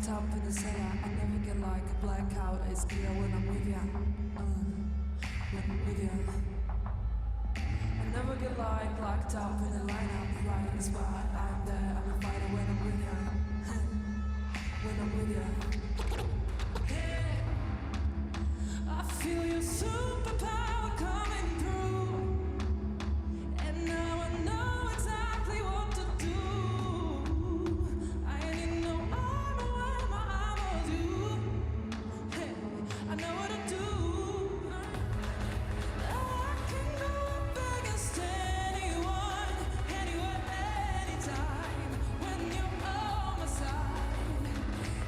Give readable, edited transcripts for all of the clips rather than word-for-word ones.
locked up in the cellar. I never get like a blackout. It's clear when I'm with ya. When I'm with ya. I never get like locked up in the lineup, right in the spot. I'm there, I'm a fighter when I'm with ya. When I'm with ya. Hey, I feel your superpower coming through, and now I know exactly what to do. I need no armor when my armor's you. Hey, I know what to do. I can go up against anyone, anywhere, anytime, when you're on my side.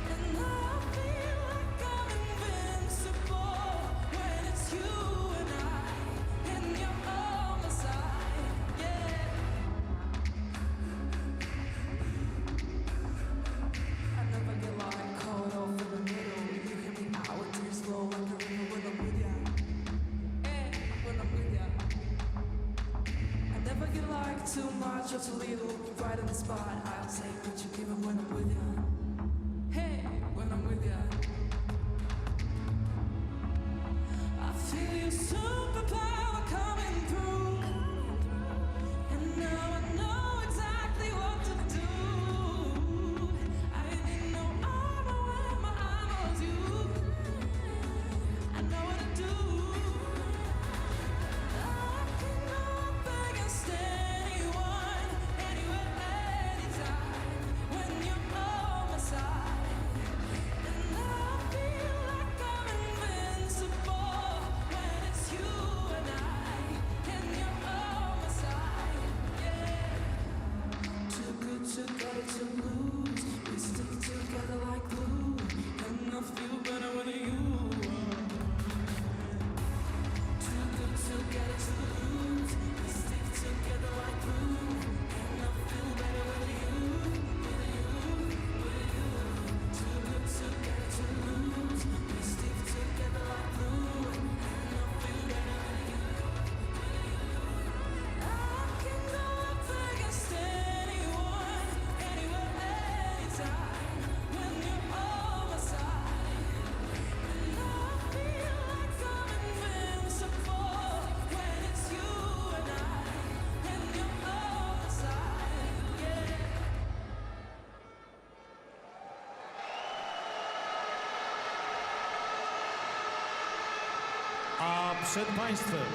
And I feel like I'm invincible when it's you and you're on my side. Yeah. I never get like caught off in the middle. You hear me out with tears slow like a river when I'm with ya. Hey, when I'm with ya. I never get like too much or too little. Right on the spot, I'll say what you give it when I'm with ya. Hey, when I'm with ya. I feel your superpower coming through, and now I know exactly what to do. I need no armor when my armor's you. I know what to do. I can go up against anyone, anywhere, anytime, when you're on my side. And I feel like I'm invincible when it's you and you're on my side. Yeah. Too good, too good to lose. We stick together like glue, and I feel better with you. Too good to get to lose. We stick together like glue, and I feel better with you. Too good to get to lose. We stick together like glue, and I feel better with you. I can go up against anyone, anywhere, anytime, when you're on my side. And I feel like I'm invincible when it's you and you're on my side. Yeah. A przed Państwem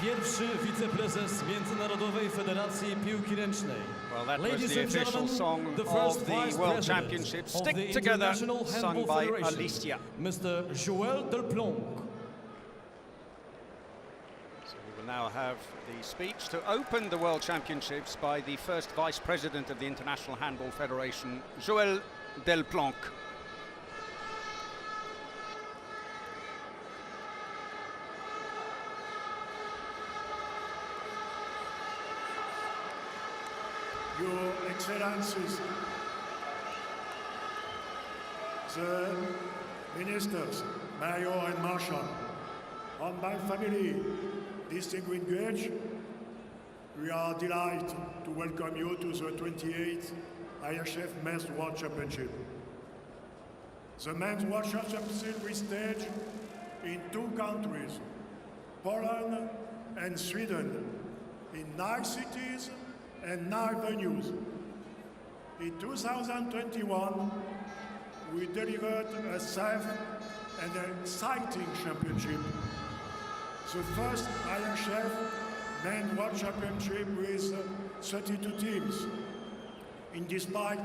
pierwszy wiceprezes Międzynarodowej Federacji Piłki Ręcznej. Well, that was Ladies the and official gentlemen, song the of first the Vice World President Championships, of Stick the Together, International sung Handball by Federation, Alicia. Mr. Joël Delplonc. So we will now have the speech to open the World Championships by the first Vice President of the International Handball Federation, Joël Delplonc. Your Excellencies, the Ministers, Mayor and Marshal, on my family, distinguished guests, we are delighted to welcome you to the 28th IHF Men's World Championship. The Men's World Championship will stage in 2 countries, Poland and Sweden, in 9 cities and 9 venues. In 2021, we delivered a safe and exciting championship. The first IHF Men's World Championship with 32 teams, in despite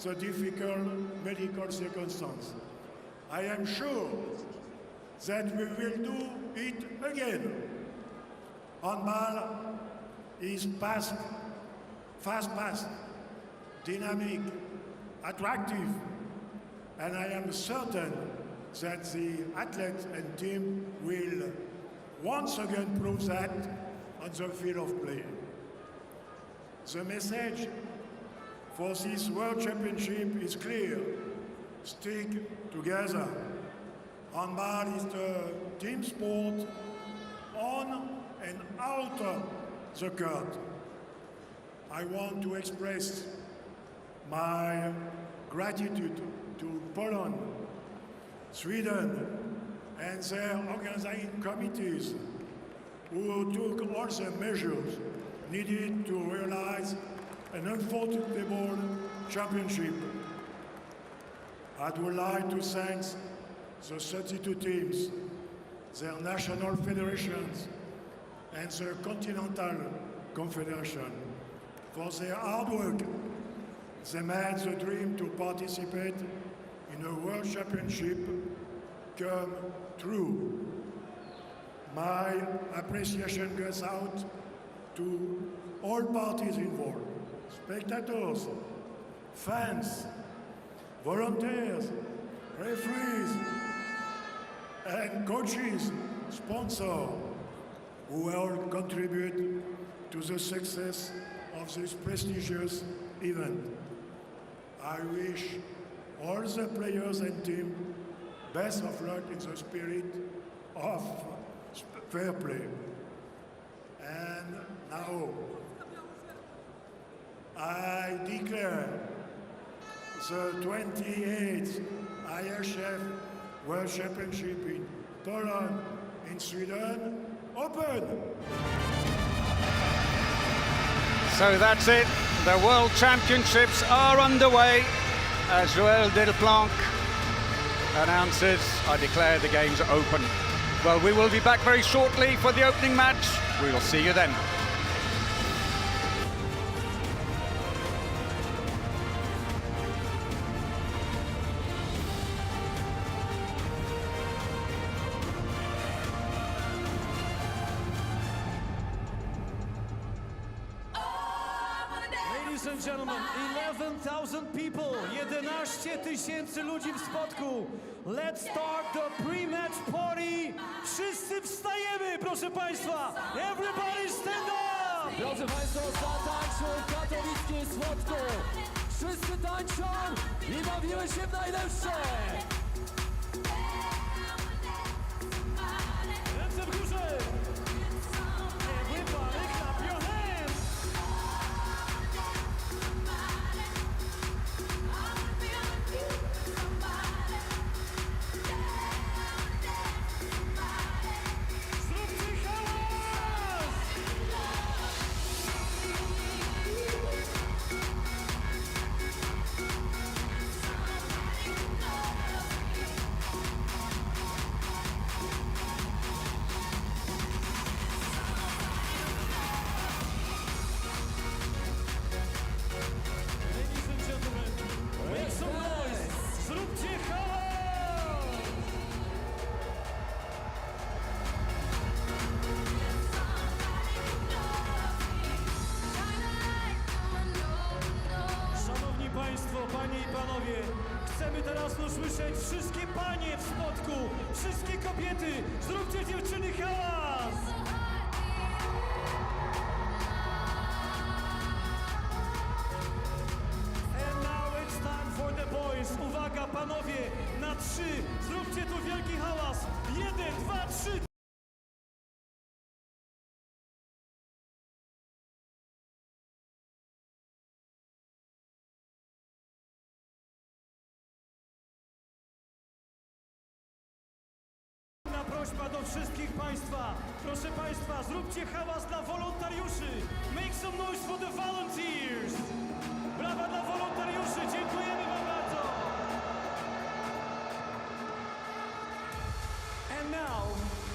the difficult medical circumstances. I am sure that we will do it again. Handball is fast-paced, dynamic, attractive, and I am certain that the athletes and team will once again prove that on the field of play. The message for this World Championship is clear: stick together. Handball is the team sport on and out of the court. I want to express my gratitude to Poland, Sweden, and their organizing committees who took all the measures needed to realize an unforgettable championship. I would like to thank the 32 teams, their national federations, and the Continental Confederation for their hard work. They made the dream to participate in a World Championship come true. My appreciation goes out to all parties involved, spectators, fans, volunteers, referees, and coaches, sponsors, who all contribute to the success of this prestigious event. I wish all the players and team best of luck in the spirit of fair play. And now, I declare the 28th IHF World Championship in Poland, in Sweden, open! So that's it. The World Championships are underway as Joël Delplanque announces, I declare the games are open. Well, we will be back very shortly for the opening match. We will see you then. Ladies and gentlemen, 11,000 people, 11,000 ludzi w spotku. Let's start the pre-match party. Wszyscy wstajemy, proszę Państwa. Everybody stand up! Drodzy Państwo, zatańczą katowickie słodko. Wszyscy tańczą i bawiły się w najlepsze. Ręce w górze. Everybody clap your hands. Zróbcie hałas! Ladies and gentlemen, make some noise! Zróbcie hałas! Szanowni Państwo, Panie i Panowie, chcemy teraz usłyszeć wszystkie panie w spotku, wszystkie kobiety, zróbcie dziewczyny hałas! And now it's time for the boys. Uwaga panowie, na 3, zróbcie tu wielki hałas. 1, 2, 3. Prośba do wszystkich Państwa, proszę Państwa, zróbcie hałas dla wolontariuszy. Make some noise for the volunteers. Brawa dla wolontariuszy, dziękujemy Wam bardzo. And now,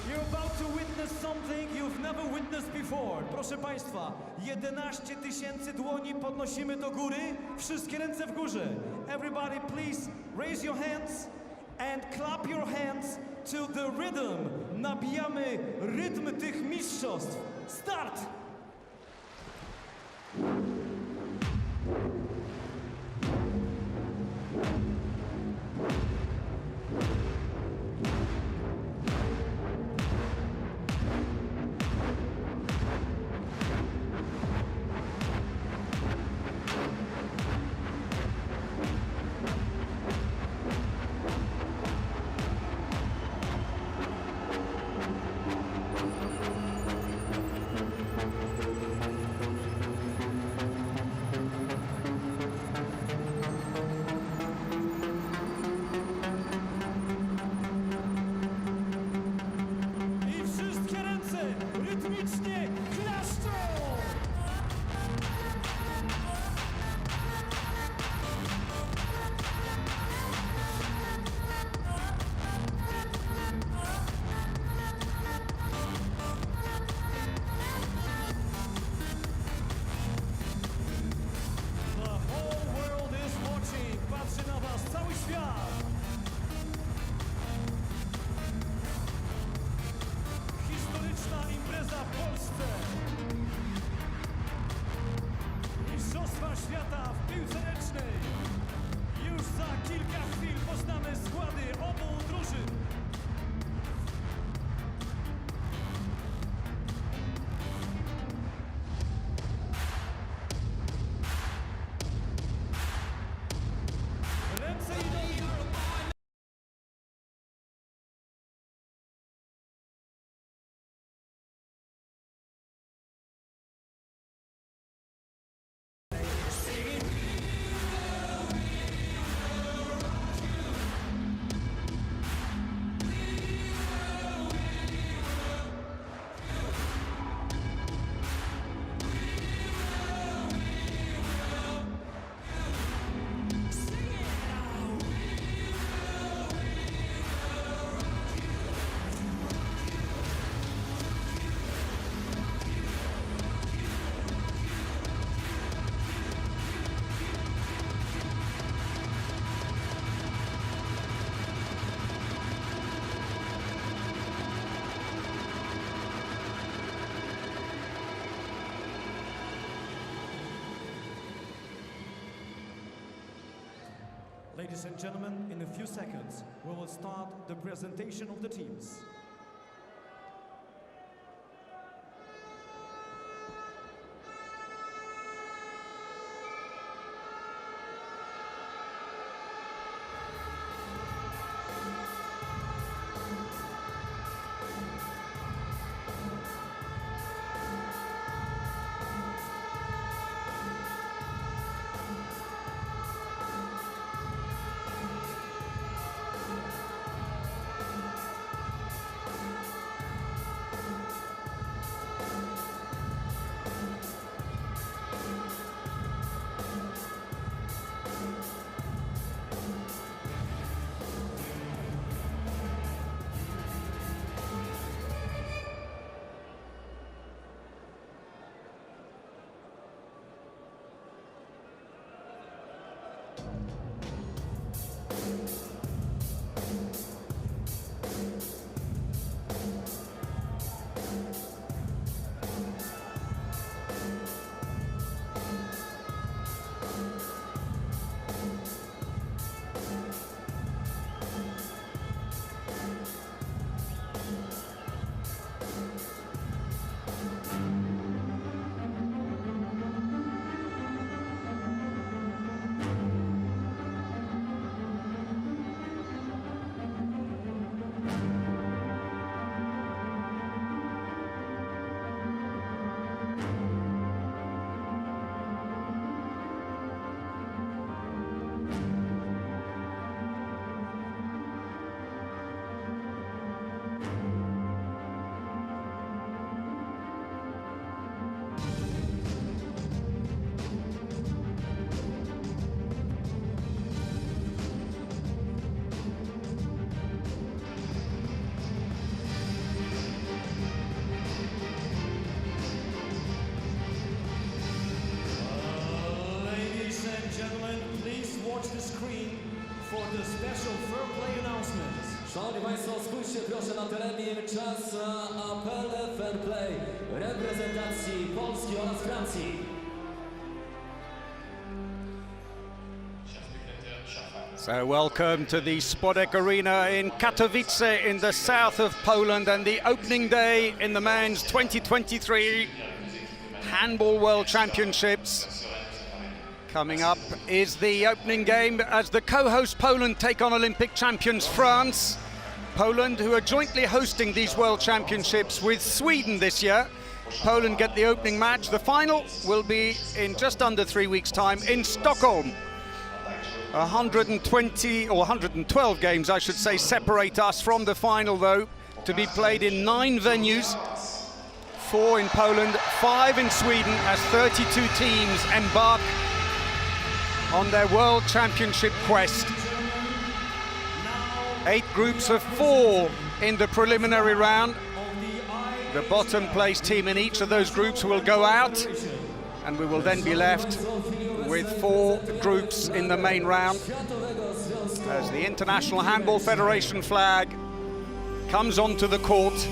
you're about to witness something you've never witnessed before. Proszę Państwa, 11 000 dłoni podnosimy do góry, wszystkie ręce w górze. Everybody please raise your hands and clap your hands to the rhythm. Nabijamy rytm tych mistrzostw. Start! Ladies and gentlemen, in a few seconds, we will start the presentation of the teams. Szanowni Państwo, spójrzcie proszę na telewizję, czas na apel fair play reprezentacji Polski oraz Francji. So welcome to the Spodek Arena in Katowice in the south of Poland, and the opening day in the men's 2023 Handball World Championships. Coming up is the opening game as the co-host Poland take on Olympic champions France. Poland, who are jointly hosting these World Championships with Sweden this year. Poland get the opening match. The final will be in just under 3 weeks' time in Stockholm. 120 or 112 games, I should say, separate us from the final, though, to be played in 9 venues. 4 in Poland, 5 in Sweden, as 32 teams embark on their World Championship quest. 8 groups of 4 in the preliminary round. The bottom place team in each of those groups will go out, and we will then be left with 4 groups in the main round as the International Handball Federation flag comes onto the court.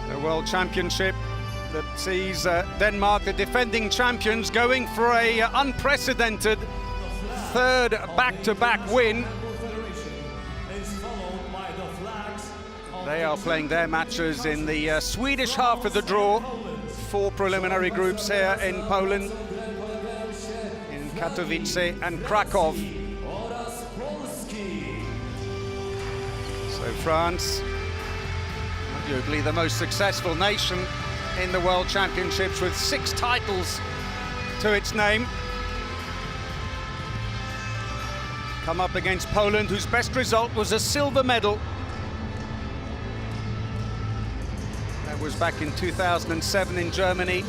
The World Championship that sees Denmark, the defending champions, going for a unprecedented 3rd back-to-back win. They are playing their matches in the Swedish half of the draw. 4 preliminary groups here in Poland, in Katowice and Krakow. So France, arguably the most successful nation in the World Championships, with 6 titles to its name, come up against Poland, whose best result was a silver medal. That was back in 2007 in Germany.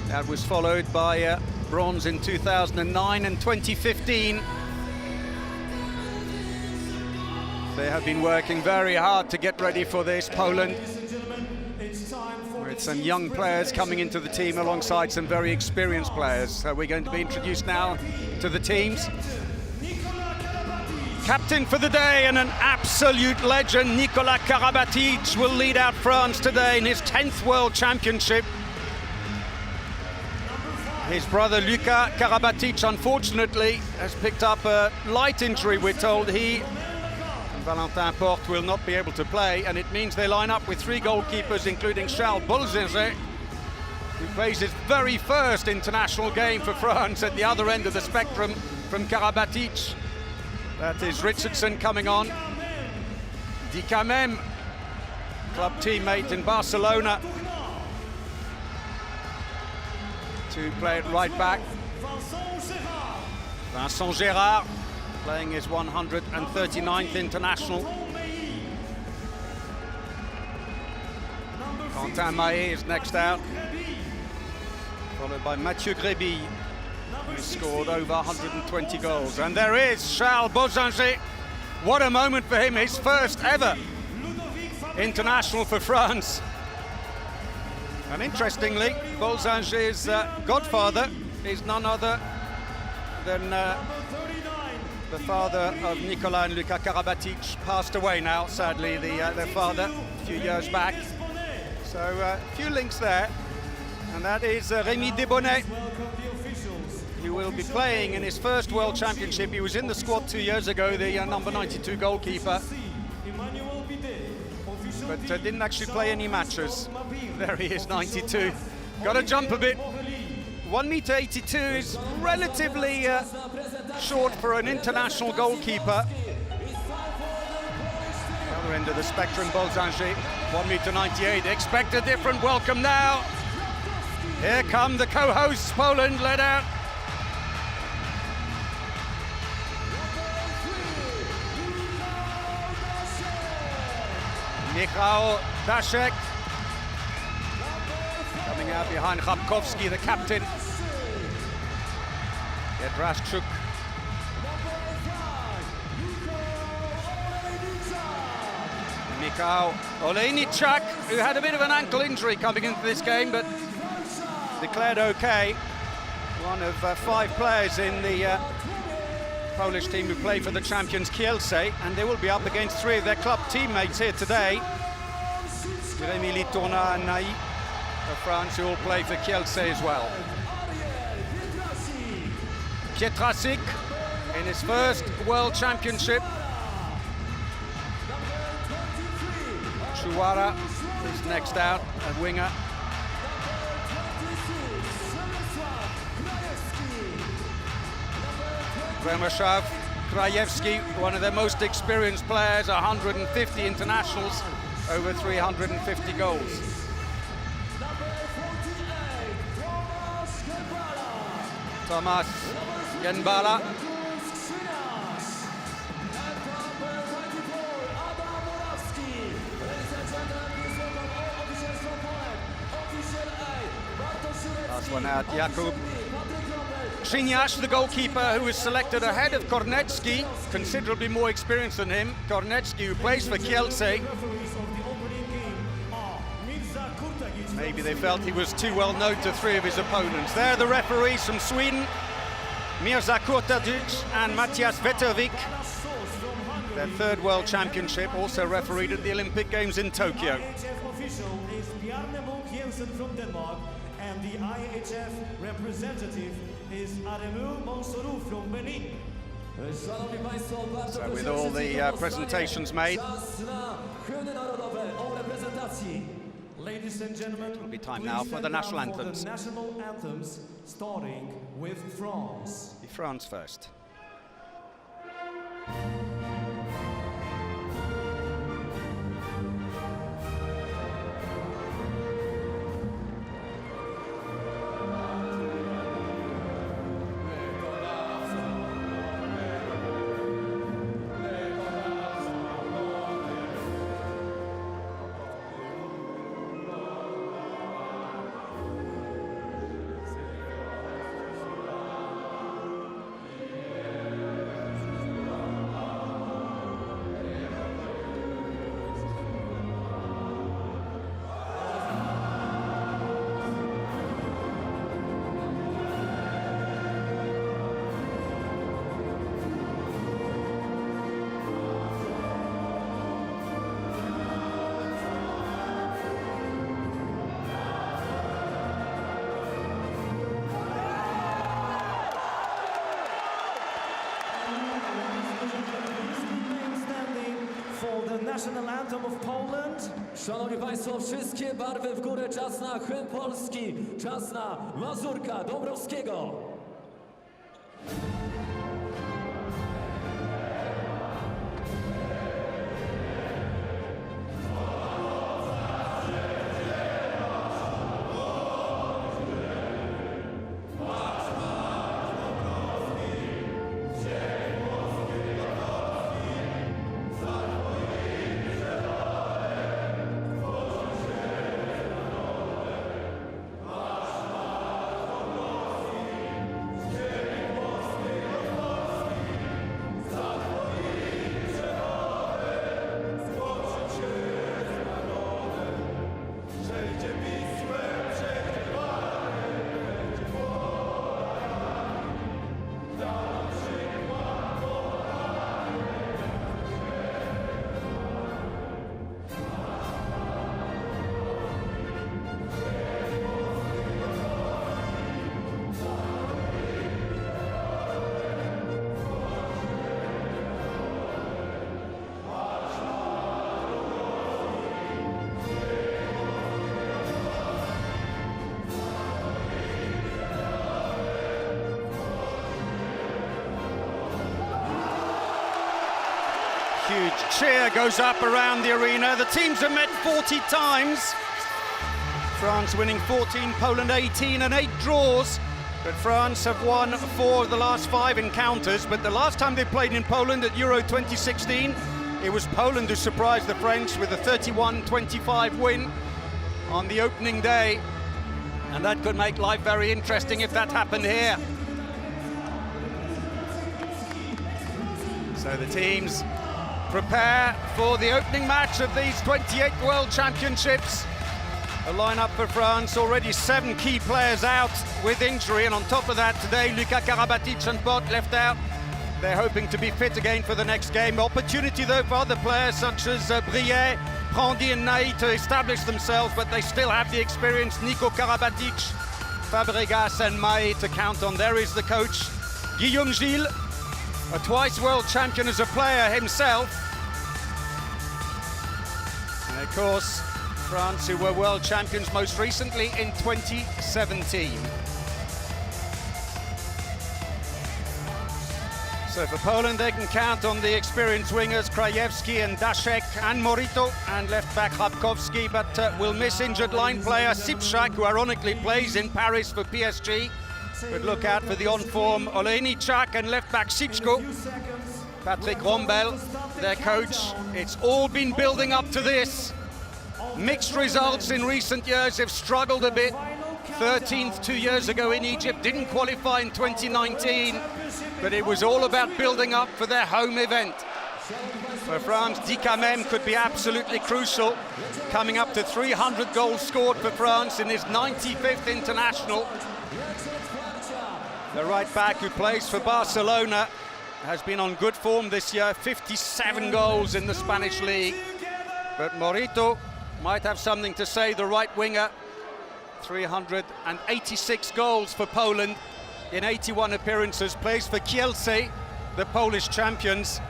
That was followed by bronze in 2009 and 2015. They have been working very hard to get ready for this, Poland, with some young players coming into the team alongside some very experienced players. So we're going to be introduced now to the teams. Captain for the day and an absolute legend, Nikola Karabatic, will lead out France today in his 10th World Championship. His brother Luka Karabatic, unfortunately, has picked up a light injury, we're told. He and Valentin Porte will not be able to play, and it means they line up with 3 goalkeepers, including Charles Bolzinger, who plays his very first international game for France at the other end of the spectrum from Karabatic. That is Richardson coming on. Di Camem, club teammate in Barcelona, to play it right back. Vincent Gérard playing his 139th international. Quentin Mahé is next out, followed by Mathieu Gréby, who scored over 120 goals. And there is Charles Bolzinger. What a moment for him, his first ever international for France. And interestingly, Bolzinger's godfather is none other than the father of Nicolas and Luka Karabatic, passed away now, sadly, their father, a few years back. So a few links there. And that is Rémi Desbonnets, who will be playing in his first World Championship. He was in the squad 2 years ago, the number 92 goalkeeper, but didn't actually play any matches. There he is, 92. Got to jump a bit. 1.82 m is relatively short for an international goalkeeper. The other end of the spectrum, Bolzinger, 1.98 m. Expect a different welcome now. Here come the co-hosts, Poland, led out. Michał Daszek coming out behind Chapkowski, the captain. Jedraszczuk. Michał Olejniczak, who had a bit of an ankle injury coming into this game, but declared okay. One of 5 players in the Polish team who play for the champions Kielce, and they will be up against 3 of their club teammates here today. Émilie Tourna and Naï of France, who will play for Kielce as well. Pietrasik in his first World Championship. Chuara is next out, a winger. Przemysław Krajewski, one of their most experienced players, 150 internationals, over 350 goals. Tomasz Genbala. Last one out, Jakub Krzyniarz, the goalkeeper, who was selected ahead of Kornecki, considerably more experienced than him. Kornecki, who plays for Kielce. Maybe they felt he was too well known to 3 of his opponents. There are the referees from Sweden, Mirza Kurtadic and Mattias Vetervik. Their 3rd World Championship, also refereed at the Olympic Games in Tokyo. IHF official is Bjarne Munk Jensen from Denmark, and the IHF representative is Aremu Monsoru from Benin. So with all the presentations made, Ladies and gentlemen, it'll be time now for the national anthems. The national anthems, starting with France. France first. national anthem of Poland. Szanowni Państwo, wszystkie barwy w górę, czas na hymn polski, czas na Mazurka Dąbrowskiego. Huge cheer goes up around the arena. The teams have met 40 times. France winning 14, Poland 18, and 8 draws. But France have won 4 of the last 5 encounters. But the last time they played in Poland at Euro 2016, it was Poland who surprised the French with a 31-25 win on the opening day. And that could make life very interesting if that happened here. So the teams prepare for the opening match of these 28th World Championships. A lineup for France, already 7 key players out with injury, and on top of that today Luka Karabatic and Bot left out. They're hoping to be fit again for the next game. Opportunity though for other players such as Briet, Brandy and Ney to establish themselves, but they still have the experience. Nico Karabatic, Fabregas and May to count on. There is the coach, Guillaume Gilles, a twice world champion as a player himself. And of course, France, who were world champions most recently in 2017. So for Poland, they can count on the experienced wingers Krajewski and Daszek and Morito, and left back Rabkowski, but will miss injured line player Sipszak, who ironically plays in Paris for PSG. But look out for the on-form Olejniczak and left-back Sipsko. Patrick Rombel, their coach. It's all been building up to this. Mixed results in recent years, have struggled a bit. 13th 2 years ago in Egypt, didn't qualify in 2019. But it was all about building up for their home event. For France, Dikamem could be absolutely crucial. Coming up to 300 goals scored for France in his 95th international. The right back who plays for Barcelona has been on good form this year, 57 goals in the Spanish league. But Morito might have something to say, the right winger. 386 goals for Poland in 81 appearances, plays for Kielce, the Polish champions.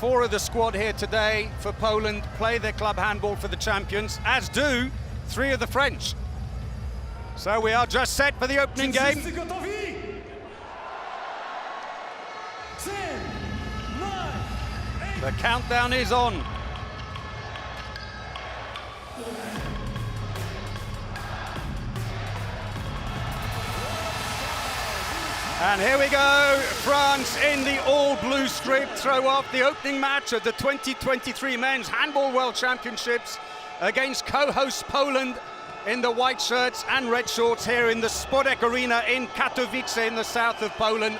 4 of the squad here today for Poland play their club handball for the champions, as do 3 of the French. So we are just set for the opening game. 10, 9, 8. The countdown is on. And here we go, France in the all-blue strip throw off the opening match of the 2023 Men's Handball World Championships against co-host Poland in the white shirts and red shorts here in the Spodek Arena in Katowice in the south of Poland.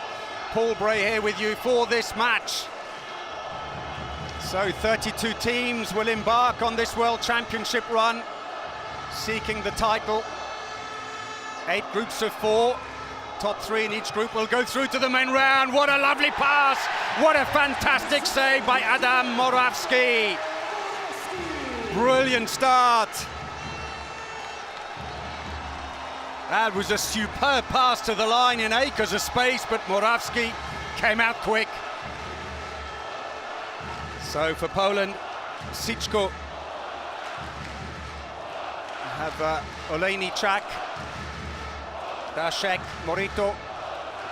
Paul Bray here with you for this match. So 32 teams will embark on this World Championship run, seeking the title. 8 groups of 4. Top 3 in each group will go through to the main round. What a lovely pass! What a fantastic save by Adam Morawski. Brilliant start. That was a superb pass to the line in acres of space, but Morawski came out quick. So for Poland, Sichko. Have Olejny Chak, Dashek, Morito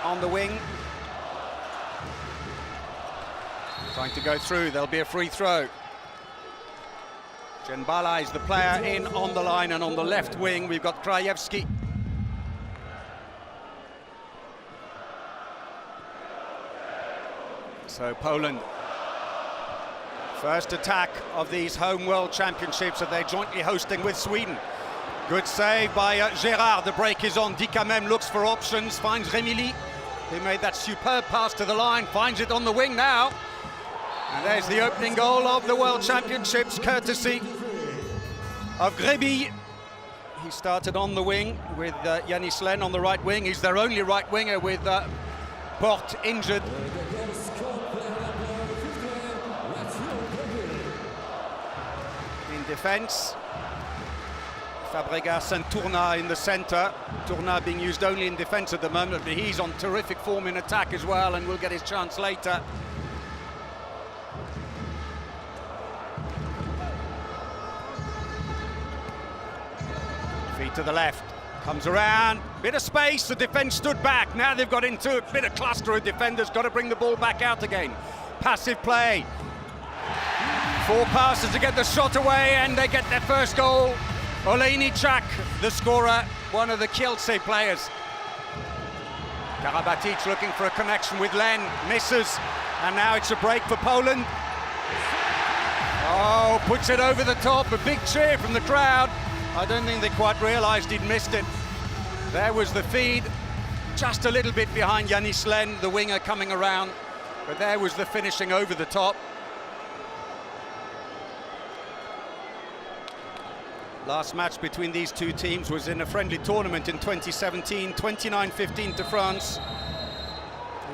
on the wing. Trying to go through, there'll be a free throw. Dżembala is the player in on the line, and on the left wing we've got Krajewski. So Poland, first attack of these home World Championships that they're jointly hosting with Sweden. Good save by Gerard, the break is on. Dikamem looks for options, finds Remili, who made that superb pass to the line, finds it on the wing now. And there's the opening goal of the World Championships, courtesy of Greby. He started on the wing with Yannis Len on the right wing. He's their only right winger with Port injured. In defence, Fabregas and Tourna in the centre. Tourna being used only in defence at the moment, but he's on terrific form in attack as well and will get his chance later. Feet to the left, comes around, bit of space, the defence stood back. Now they've got into a bit of cluster of defenders, got to bring the ball back out again. Passive play. 4 passes to get the shot away, and they get their first goal. Olejny Chak, the scorer, one of the Kielce players. Karabatic looking for a connection with Len, misses, and now it's a break for Poland. Oh, puts it over the top, a big cheer from the crowd. I don't think they quite realised he'd missed it. There was the feed, just a little bit behind Yannis Len, the winger coming around, but there was the finishing over the top. Last match between these two teams was in a friendly tournament in 2017, 29-15 to France.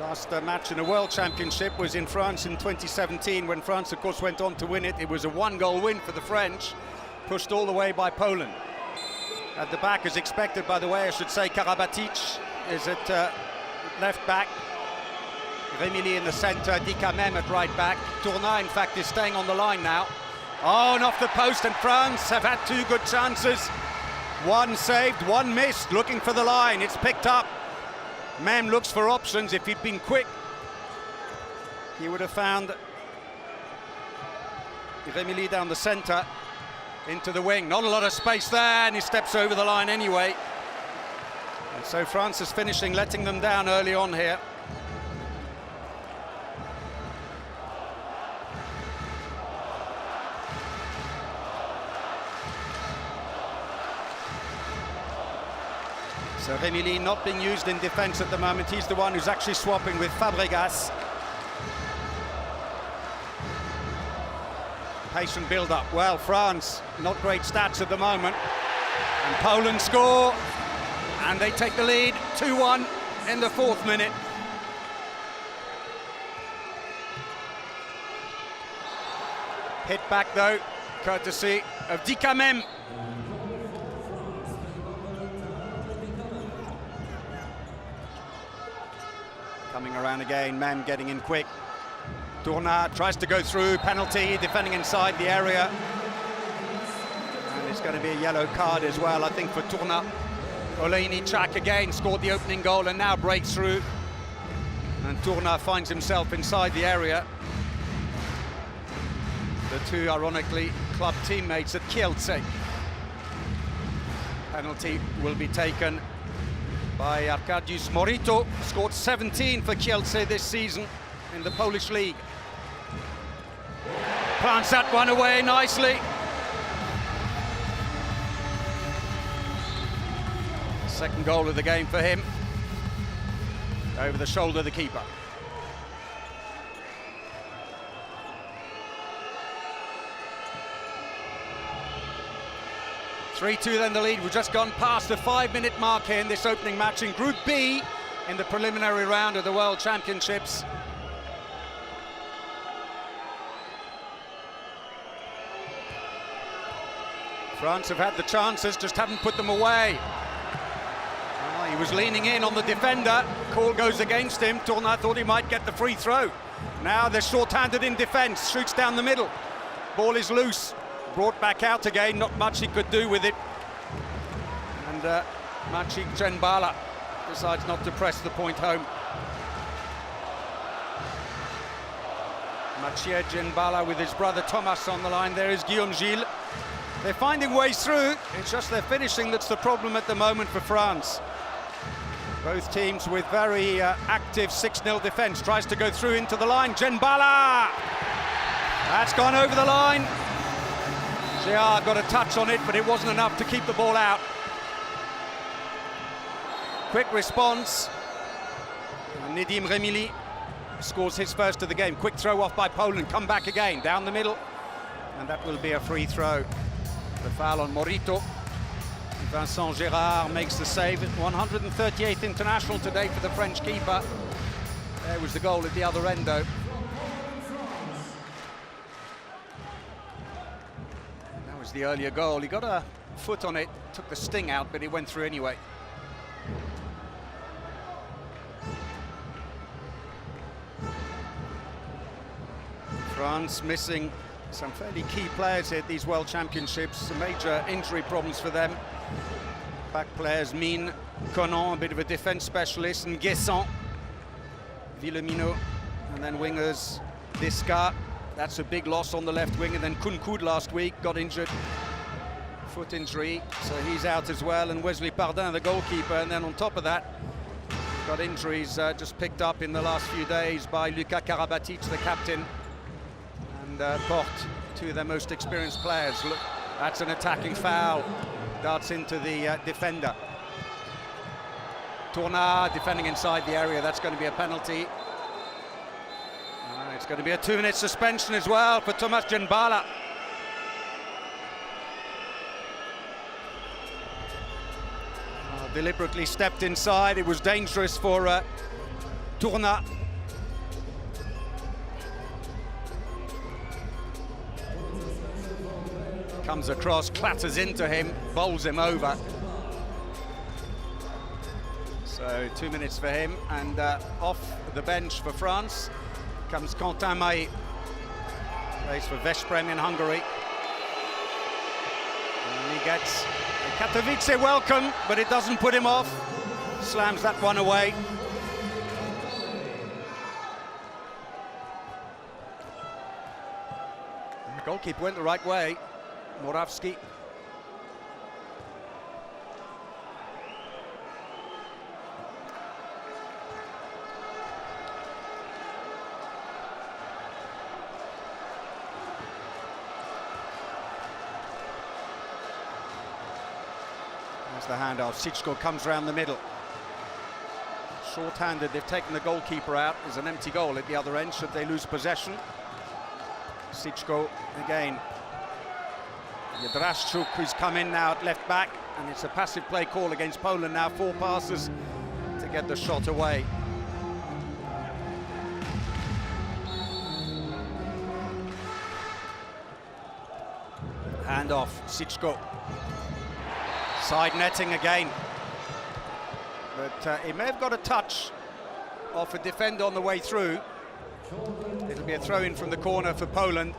Last match in a World Championship was in France in 2017, when France, of course, went on to win it. It was a 1-goal win for the French, pushed all the way by Poland. At the back, as expected, by the way, I should say, Karabatic is at left back. Remili in the centre, Dikamem at right back. Tourna, in fact, is staying on the line now. Oh, and off the post, and France have had 2 good chances. One saved, one missed, looking for the line. It's picked up. Mem looks for options. If he'd been quick, he would have found Remili down the centre, into the wing. Not a lot of space there, and he steps over the line anyway. And so France is finishing, letting them down early on here. So Remili not being used in defence at the moment. He's the one who's actually swapping with Fabregas. Patient build-up. Well, France, not great stats at the moment. And Poland score, and they take the lead, 2-1 in the 4th minute. Hit back, though, courtesy of Dikamem. Coming around again, Mem getting in quick. Tourna tries to go through, penalty, defending inside the area. And it's going to be a yellow card as well, I think, for Tourna. Olejny Chak again scored the opening goal and now breaks through. And Tourna finds himself inside the area. The 2, ironically, club teammates at Kielce. Penalty will be taken by Arkadiusz Morito, scored 17 for Kielce this season in the Polish league. Plants that one away nicely. Second goal of the game for him. Over the shoulder of the keeper. (3-2) then the lead. We've just gone past the 5-minute mark here in this opening match in Group B in the preliminary round of the World Championships. France have had the chances, just haven't put them away. Oh, he was leaning in on the defender. Call goes against him. Tourna thought he might get the free throw. Now they're short-handed in defence. Shoots down the middle. Ball is loose, brought back out again, not much he could do with it. And Maciej Dżembala decides not to press the point home. Maciej Dżembala with his brother Thomas on the line. There is Guillaume Gilles. They're finding ways through. It's just their finishing that's the problem at the moment for France. Both teams with very active 6-0 defence. Tries to go through into the line. Dżembala! That's gone over the line. Gérard got a touch on it, but it wasn't enough to keep the ball out. Quick response. Nedim Remili scores his first of the game. Quick throw off by Poland. Come back again, down the middle. And that will be a free throw. The foul on Morito. Vincent Gérard makes the save. 138th international today for the French keeper. There was the goal at the other end, though. That was the earlier goal. He got a foot on it, took the sting out, but it went through anyway. France missing some fairly key players here at these World Championships. Some major injury problems for them. Back players, Mine, Conan, a bit of a defence specialist, and Guessant, Villemino, and then wingers, Disca. That's a big loss on the left wing, and then Kounkoud last week got injured, foot injury, so he's out as well, and Wesley Pardin, the goalkeeper, and then on top of that, got injuries just picked up in the last few days by Luka Karabatic, the captain, and Porte, two of their most experienced players. Look, that's an attacking foul. Darts into the defender. Tournard defending inside the area. That's going to be a penalty. It's going to be a 2-minute suspension as well for Thomas Dżembala. Deliberately stepped inside. It was dangerous for Tournard. Comes across, clatters into him, bowls him over. So 2 minutes for him, and off the bench for France comes Quentin Maillet. Plays for Veszprém in Hungary. And he gets a Katowice welcome, but it doesn't put him off. Slams that one away. And the goalkeeper went the right way. Morawski. There's the handoff. Sichko comes around the middle. Short-handed, they've taken the goalkeeper out. There's an empty goal at the other end should they lose possession. Sichko again. Jadraszczuk, who's come in now at left back, and it's a passive play call against Poland now. 4 passes to get the shot away. Hand off, Sichko. Side netting again. But he may have got a touch off a defender on the way through. It'll be a throw-in from the corner for Poland,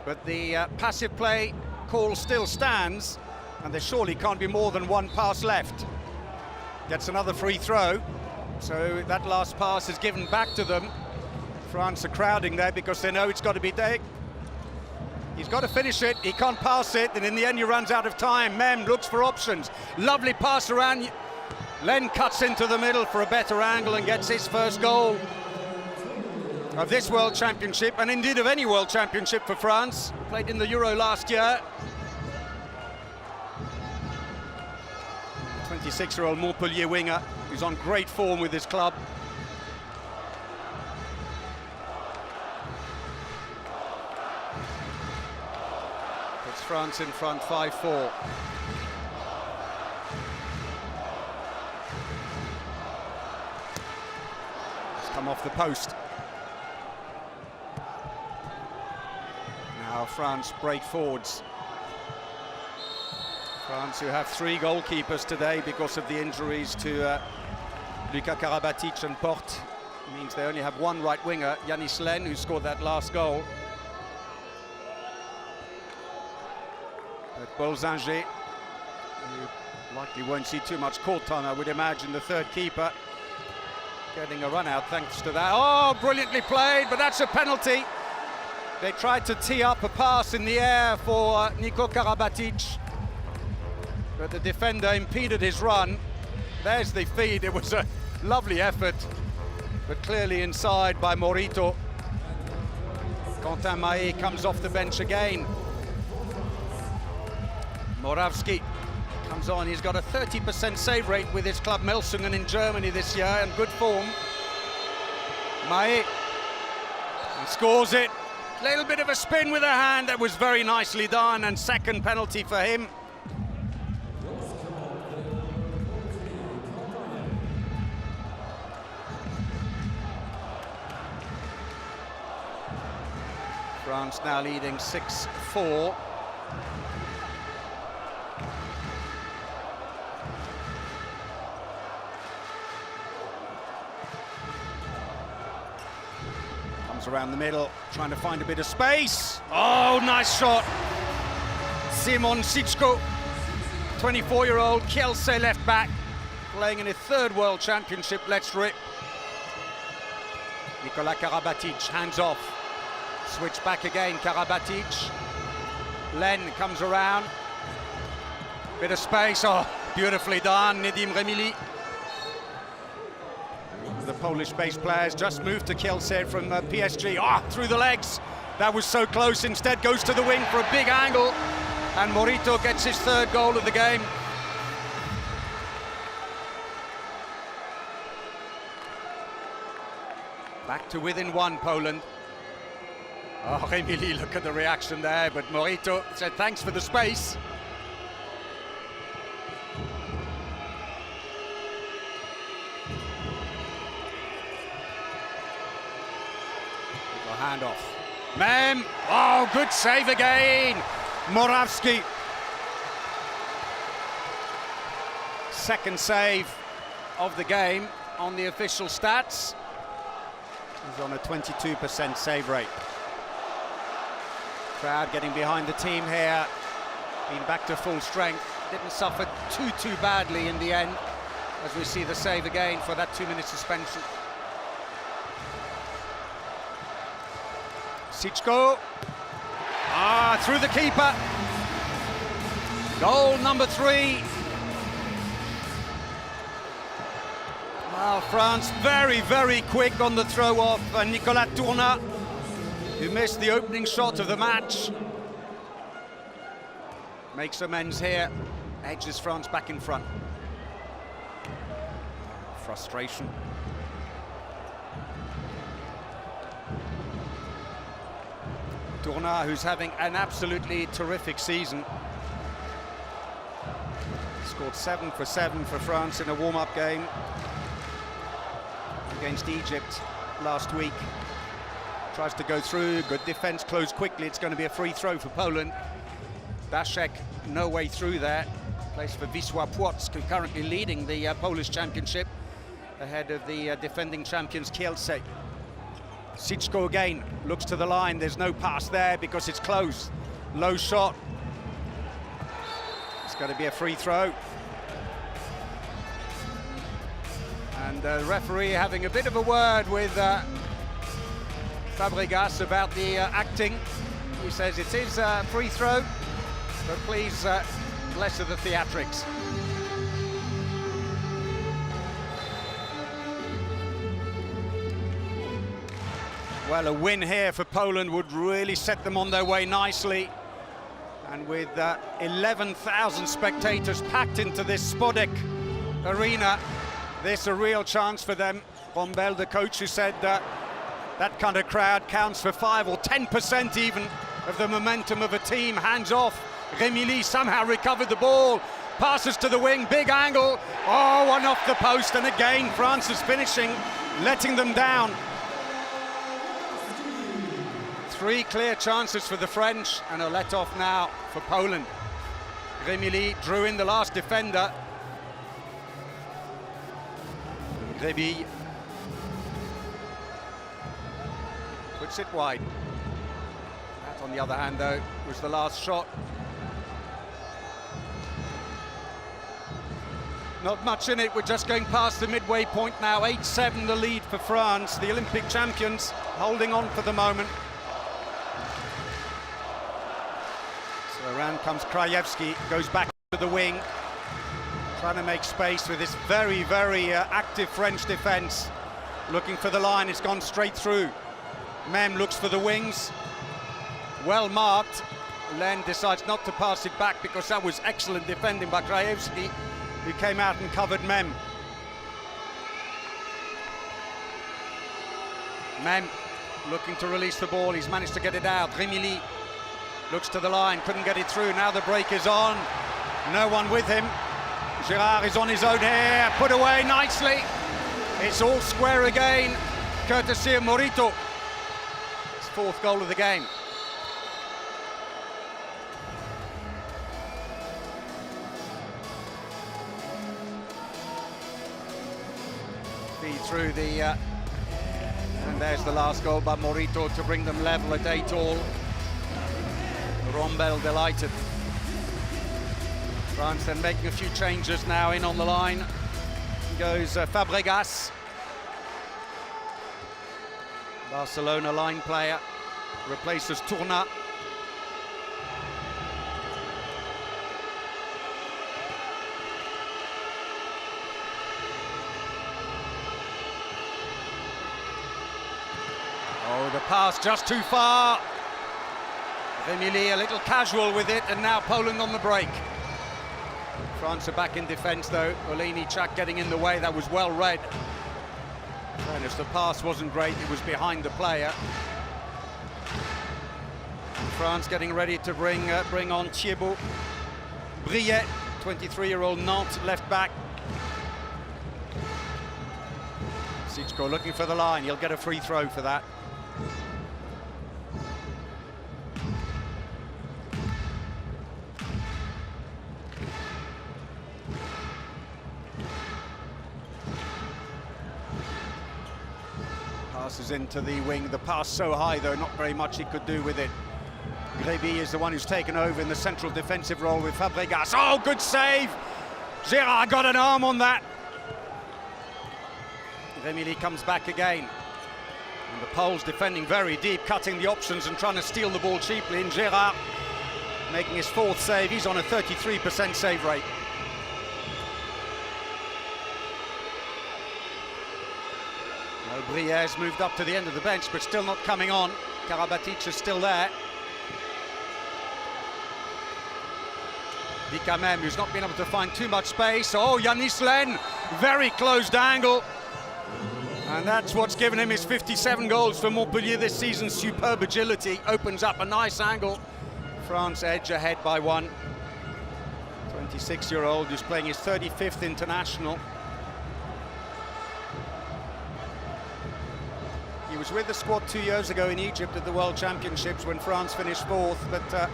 but the passive play call still stands, and there surely can't be more than 1 pass left. Gets another free throw, so that last pass is given back to them. France are crowding there because they know it's got to be Day. He's got to finish it, he can't pass it, and in the end he runs out of time. Mem looks for options. Lovely pass around. Len cuts into the middle for a better angle and gets his first goal of this World Championship, and indeed of any World Championship for France. Played in the Euro last year. 26-year-old Montpellier winger who's on great form with his club. Puts France in front 5-4. It's come off the post. Now France break forwards. France, who have 3 goalkeepers today because of the injuries to Luka Karabatic and Porte, means they only have 1 right winger, Yanis Len, who scored that last goal. But Bolzinger, who likely won't see too much court time, I would imagine, the third keeper, getting a run out thanks to that. Oh, brilliantly played, but that's a penalty. They tried to tee up a pass in the air for Niko Karabatic, but the defender impeded his run. There's the feed. It was a lovely effort, but clearly inside by Morito. Quentin Mahé comes off the bench again. Moravski comes on. He's got a 30% save rate with his club Melsungen in Germany this year, and good form. Mahé scores it. Little bit of a spin with a hand. That was very nicely done, and second penalty for him. France now leading 6-4. Comes around the middle, trying to find a bit of space. Oh, nice shot. Simon Sichko, 24-year-old Kielce left back, playing in his third World Championship. Let's rip. Nikola Karabatic, hands off. Switch back again, Karabatic. Len comes around. Bit of space, oh, beautifully done, Nedim Remili. The Polish-based players just moved to Kielce from PSG. Ah, through the legs. That was so close, instead goes to the wing for a big angle. And Morito gets his third goal of the game. Back to within one, Poland. Oh, Remili, look at the reaction there, but Morito said thanks for the space. Little handoff. Mem, oh, good save again. Moravski. Second save of the game on the official stats. He's on a 22% save rate. Crowd getting behind the team here, being back to full strength. Didn't suffer too badly in the end, as we see the save again for that 2-minute suspension. Sichko, through the keeper. Goal number 3. Well, France very quick on the throw off Nicolas Tournat, who missed the opening shot of the match. Makes amends here, edges France back in front. Frustration. Tournat, who's having an absolutely terrific season. Scored 7 for 7 for France in a warm-up game against Egypt last week. Tries to go through, good defense, closed quickly. It's going to be a free throw for Poland. Daszek, no way through there. Plays for Wisła Płock, currently leading the Polish championship, ahead of the defending champions Kielce. Sichko again, looks to the line. There's no pass there because it's close. Low shot. It's going to be a free throw. And the referee having a bit of a word with Fabregas about the acting. He says it is a free throw, but please less of the theatrics. Well, a win here for Poland would really set them on their way nicely. And with 11,000 spectators packed into this Spodek arena, this a real chance for them. Rombel, the coach, who said that kind of crowd counts for 5 or 10% even of the momentum of a team. Hands off. Remili somehow recovered the ball. Passes to the wing, big angle. Oh, one off the post, and again France is finishing, letting them down. 3 clear chances for the French, and a let-off now for Poland. Remili drew in the last defender. Greville puts it wide. That, on the other hand, though, was the last shot. Not much in it, we're just going past the midway point now. 8-7 the lead for France, the Olympic champions, holding on for the moment. So around comes Krajewski, goes back to the wing, trying to make space with this very, very active French defence. Looking for the line, it's gone straight through. Mem looks for the wings, well marked. Len decides not to pass it back because that was excellent defending by Krajewski, who came out and covered Mem. Mem looking to release the ball, he's managed to get it out. Remili looks to the line, couldn't get it through, now the break is on. No one with him. Girard is on his own here, put away nicely. It's all square again, courtesy of Morito. His fourth goal of the game. Feed through the, and there's the last goal by Morito to bring them level at 8-all. Rombel delighted. France then making a few changes now. In on the line goes Fabregas, Barcelona line player, replaces Tourna. Oh, the pass just too far. Remili a little casual with it, and now Poland on the break. France are back in defence though. Olejniczak getting in the way, that was well read. Fairness, the pass wasn't great, it was behind the player. France getting ready to bring on Thibaut Briet, 23-year-old Nantes left back. Sichko looking for the line, he'll get a free throw for that. Passes into the wing, the pass so high though, not very much he could do with it. Gréby is the one who's taken over in the central defensive role with Fabregas. Oh, good save! Girard got an arm on that. Remili comes back again. And the Poles defending very deep, cutting the options and trying to steal the ball cheaply. And Girard making his fourth save, he's on a 33% save rate. Brière's moved up to the end of the bench, but still not coming on. Karabatic is still there. Dikamem, who's not been able to find too much space. Oh, Yanis Len, very closed angle. And that's what's given him his 57 goals for Montpellier this season. Superb agility, opens up a nice angle. France edge ahead by one. 26-year-old who's playing his 35th international. He was with the squad 2 years ago in Egypt at the World Championships when France finished fourth, but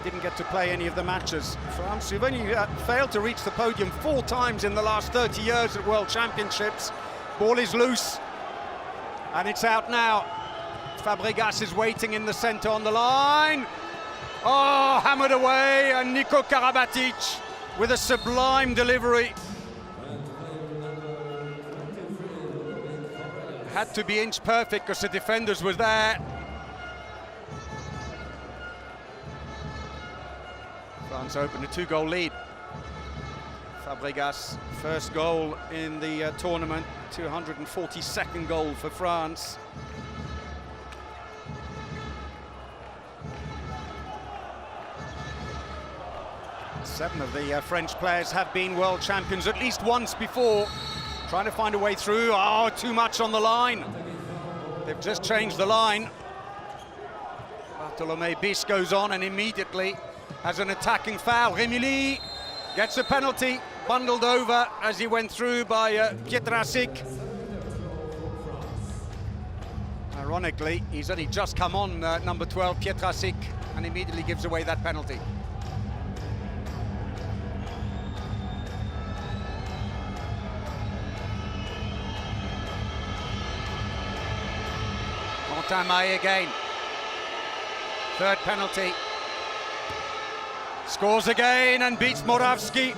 didn't get to play any of the matches. France, who've only failed to reach the podium 4 times in the last 30 years at World Championships. Ball is loose, and it's out now. Fabregas is waiting in the centre on the line. Oh, hammered away, and Niko Karabatic with a sublime delivery. Had to be inch perfect because the defenders were there. France opened a 2-goal lead. Fabregas, first goal in the tournament, 242nd goal for France. Seven of the French players have been world champions at least once before. Trying to find a way through. Oh, too much on the line. They've just changed the line. Bartolomé Bis goes on and immediately has an attacking foul. Remili gets a penalty, bundled over as he went through by Pietrasik. Ironically, he's only just come on, number 12, Pietrasik, and immediately gives away that penalty. Montamay again. Third penalty. Scores again and beats Moravski.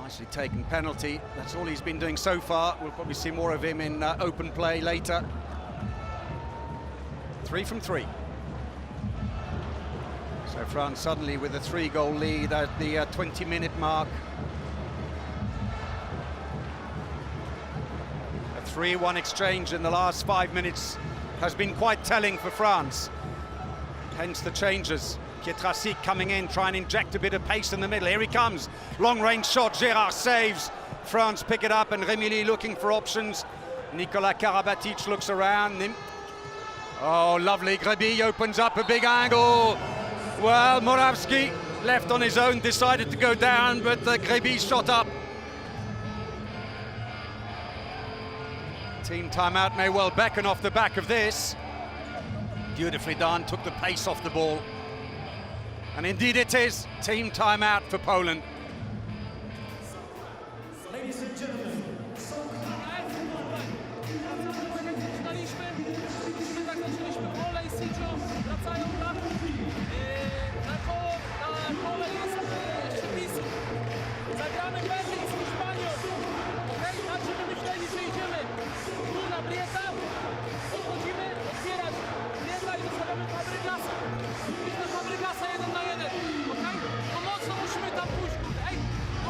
Nicely taken penalty. That's all he's been doing so far. We'll probably see more of him in open play later. 3 from 3. So France suddenly with a 3-goal lead at the 20-minute mark. A 3-1 exchange in the last 5 minutes has been quite telling for France. Hence the changes. Pietrassi coming in, trying to inject a bit of pace in the middle. Here he comes. Long-range shot. Gérard saves. France pick it up, and Remili looking for options. Nicolas Karabatic looks around. Oh, lovely. Greby opens up a big angle. Well, Moravsky, left on his own, decided to go down, but Greby shot up. Team timeout may well beckon off the back of this. Beautifully done, took the pace off the ball. And indeed it is team timeout for Poland. Ladies and gentlemen, zakończyliśmy POL i Sitio, wracają na koło, na pole jest środowisko. Zagramy Berlin z Hiszpanią. Okej, tak żeby myśleli, że idziemy tu na Brieta, podchodzimy, otwierać Brieta i zostawiamy Fabregasa. Iść na Fabregasa 1 na 1. Okej? To mocno musimy tam pójść. Ej,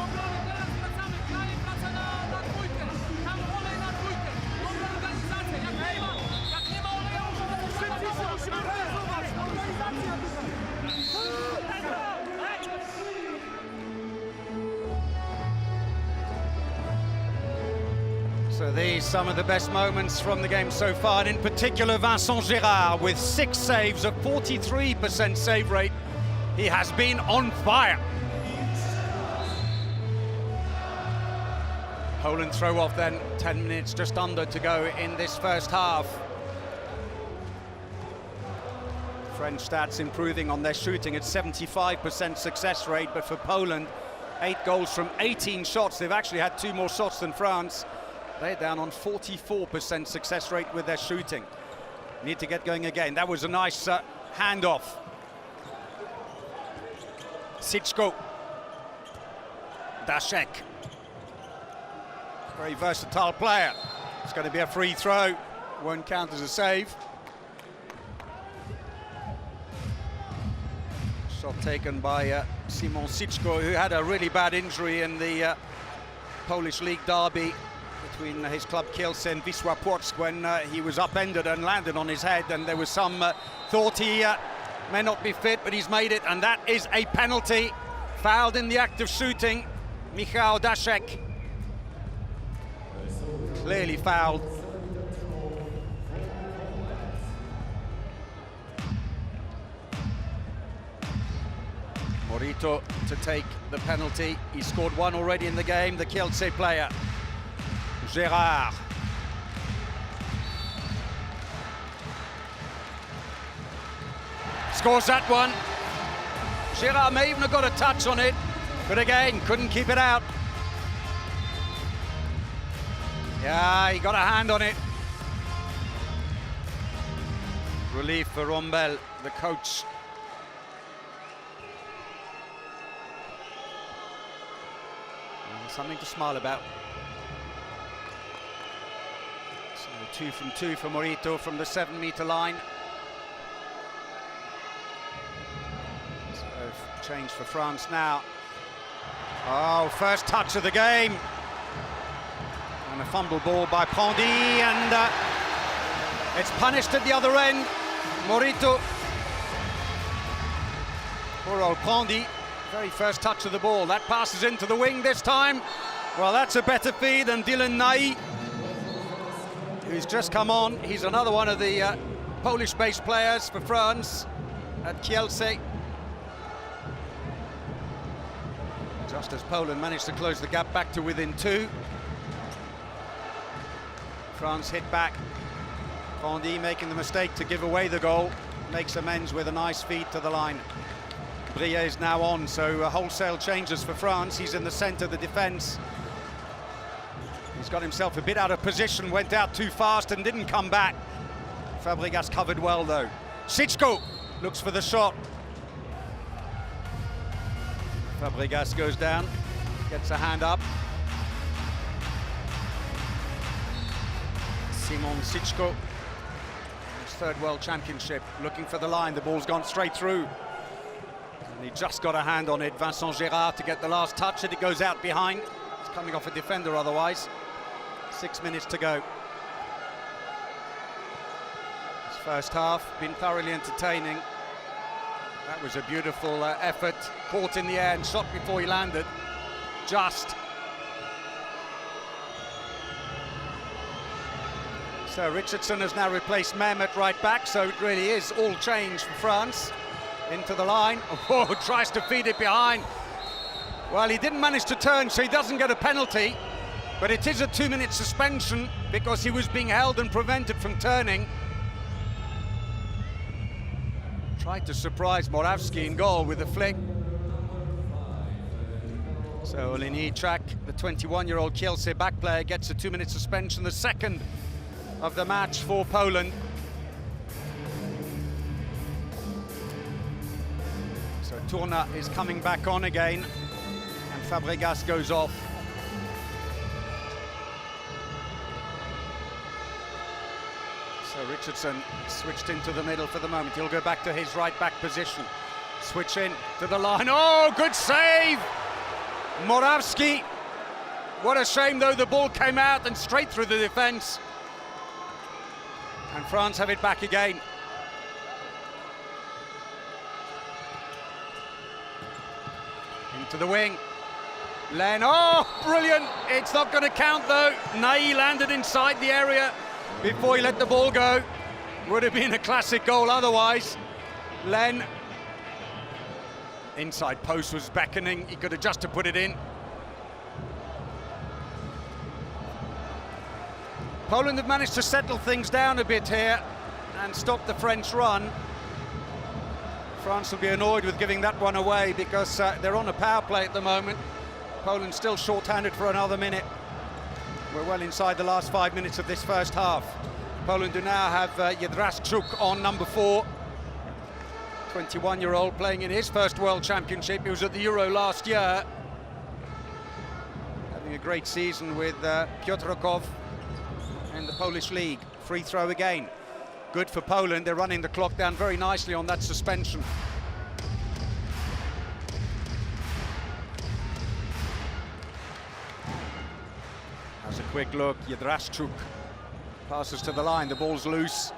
obrony teraz wracamy, dalej praca na dwójkę. Tam olej na dwójkę. Dobra organizacja, jak nie ma oleja, musimy realizować. Organizacja tutaj. So these some of the best moments from the game so far, and in particular Vincent Gérard with 6 saves, a 43% save rate. He has been on fire. Poland throw off then, 10 minutes just under to go in this first half. French stats improving on their shooting at 75% success rate, but for Poland, 8 goals from 18 shots. They've actually had 2 more shots than France. They're down on 44% success rate with their shooting. Need to get going again. That was a nice handoff. Sichko. Daszek. Very versatile player. It's going to be a free throw. Won't count as a save. Shot taken by Szymon Sichko, who had a really bad injury in the Polish League derby between his club Kielce and Wisła Płock when he was upended and landed on his head, and there was some thought he may not be fit, but he's made it, and that is a penalty. Fouled in the act of shooting, Michał Daszek. Clearly fouled. Morito to take the penalty. He scored 1 already in the game, the Kielce player. Gérard. Scores that one. Gérard may even have got a touch on it, but again, couldn't keep it out. Yeah, he got a hand on it. Relief for Rombel, the coach. Something to smile about. So 2 from 2 for Morito from the 7-meter line. So change for France now. Oh, first touch of the game. And a fumble ball by Pondy, and it's punished at the other end. Morito. Poor old Pondy. Very first touch of the ball. That passes into the wing this time. Well, that's a better feed than Dylan Nai, who's just come on. He's another one of the Polish-based players for France at Kielce. Just as Poland managed to close the gap back to within 2. France hit back. Pondy making the mistake to give away the goal. Makes amends with a nice feed to the line. Brié is now on, so wholesale changes for France. He's in the centre of the defence. He's got himself a bit out of position, went out too fast and didn't come back. Fabregas covered well though. Sichko looks for the shot. Fabregas goes down. gets a hand up. Simon Sichko, his third World Championship, looking for the line. The ball's gone straight through. And he just got a hand on it, Vincent Gérard, to get the last touch, and it goes out behind. It's coming off a defender otherwise. 6 minutes to go. This first half been thoroughly entertaining. That was a beautiful effort, caught in the air and shot before he landed. Just. So Richardson has now replaced Mem at right back, so it really is all change for France. Into the line, oh, tries to feed it behind. Well, he didn't manage to turn, so he doesn't get a penalty, but it is a 2-minute suspension because he was being held and prevented from turning. Tried to surprise Moravsky in goal with a flick. So Olejniczak, the 21-year-old Kielce back player, gets a 2-minute suspension, the second of the match for Poland. So Tourna is coming back on again, and Fabregas goes off. So Richardson switched into the middle for the moment. He'll go back to his right back position. Switch in to the line. Oh, good save! Moravsky. What a shame, though, the ball came out and straight through the defence. And France have it back again. Into the wing. Len, oh, brilliant! It's not going to count, though. Ney landed inside the area before he let the ball go. Would have been a classic goal otherwise. Len, inside post was beckoning. He could have just to put it in. Poland have managed to settle things down a bit here and stop the French run. France will be annoyed with giving that one away because they're on a power play at the moment. Poland still short-handed for another minute. We're well inside the last 5 minutes of this first half. Poland do now have Jedraszczuk on number 4. 21-year-old playing in his first World Championship. He was at the Euro last year. Having a great season with Piotrków in the Polish league. Free throw again. Good for Poland. They're running the clock down very nicely on that suspension. Has a quick look. Jedraszczuk passes to the line. The ball's loose.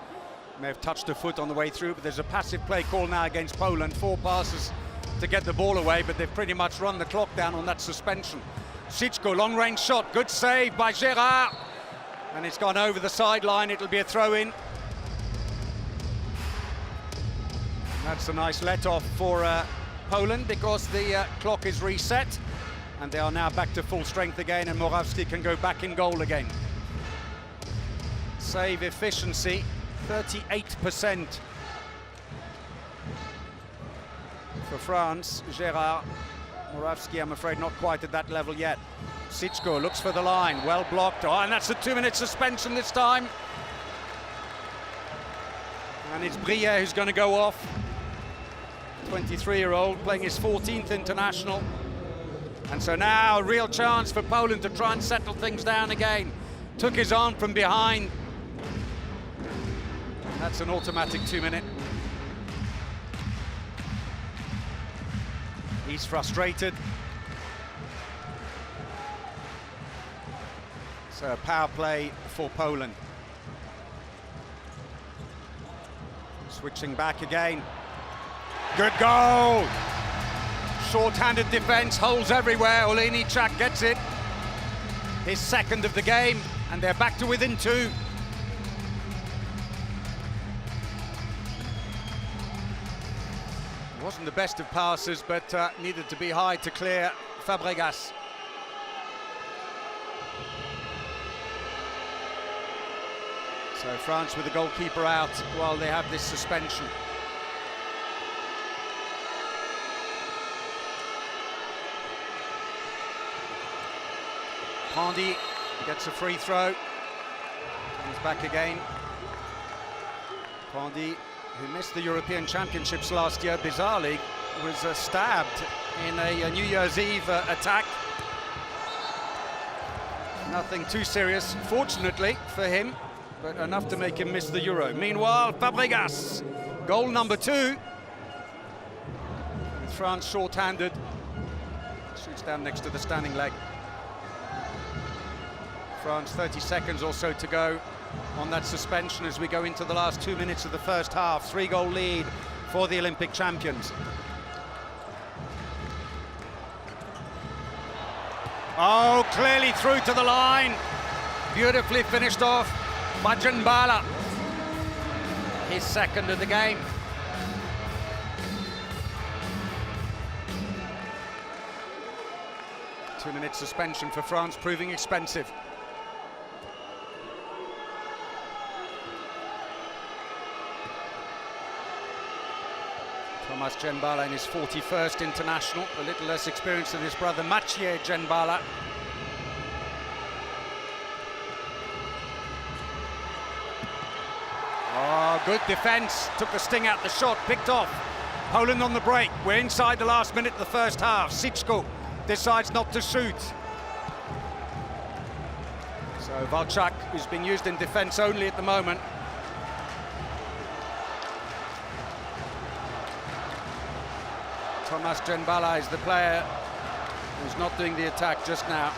May have touched a foot on the way through, but there's a passive play call now against Poland. 4 passes to get the ball away, but they've pretty much run the clock down on that suspension. Sichko, long-range shot. Good save by Gérard. And it's gone over the sideline. It'll be a throw-in. That's a nice let-off for Poland because the clock is reset and they are now back to full strength again, and Moravsky can go back in goal again. Save efficiency, 38% for France. Gérard, Moravsky, I'm afraid, not quite at that level yet. Sichko looks for the line, well blocked. Oh, and that's a 2-minute suspension this time. And it's Brière who's going to go off. 23-year-old playing his 14th international. And so now a real chance for Poland to try and settle things down again. Took his arm from behind. That's an automatic 2-minute. He's frustrated. So a power play for Poland. Switching back again. Good goal! Short-handed defense, holes everywhere. Olejniczak gets it. His second of the game, and they're back to within 2. Wasn't the best of passes, but needed to be high to clear Fabregas. So France with the goalkeeper out while they have this suspension. Pandy gets a free throw. He's back again. Pandy, who missed the European Championships last year, bizarrely, was stabbed in a New Year's Eve attack Nothing too serious, fortunately for him, but enough to make him miss the Euro. Meanwhile, Fabregas, goal number 2. France short-handed, shoots down next to the standing leg. France 30 seconds or so to go on that suspension as we go into the last 2 minutes of the first half. 3-goal lead for the Olympic champions. Oh, clearly through to the line. Beautifully finished off by Djembala. His second of the game. Two-minute suspension for France proving expensive. Thomas Djembala in his 41st international, a little less experienced than his brother Mathieu Djembala. Oh, good defence, took the sting out the shot, picked off. Poland on the break, we're inside the last minute of the first half. Sichko decides not to shoot. So Walczak, who's been used in defence only at the moment. Thomas Djembala is the player who's not doing the attack just now.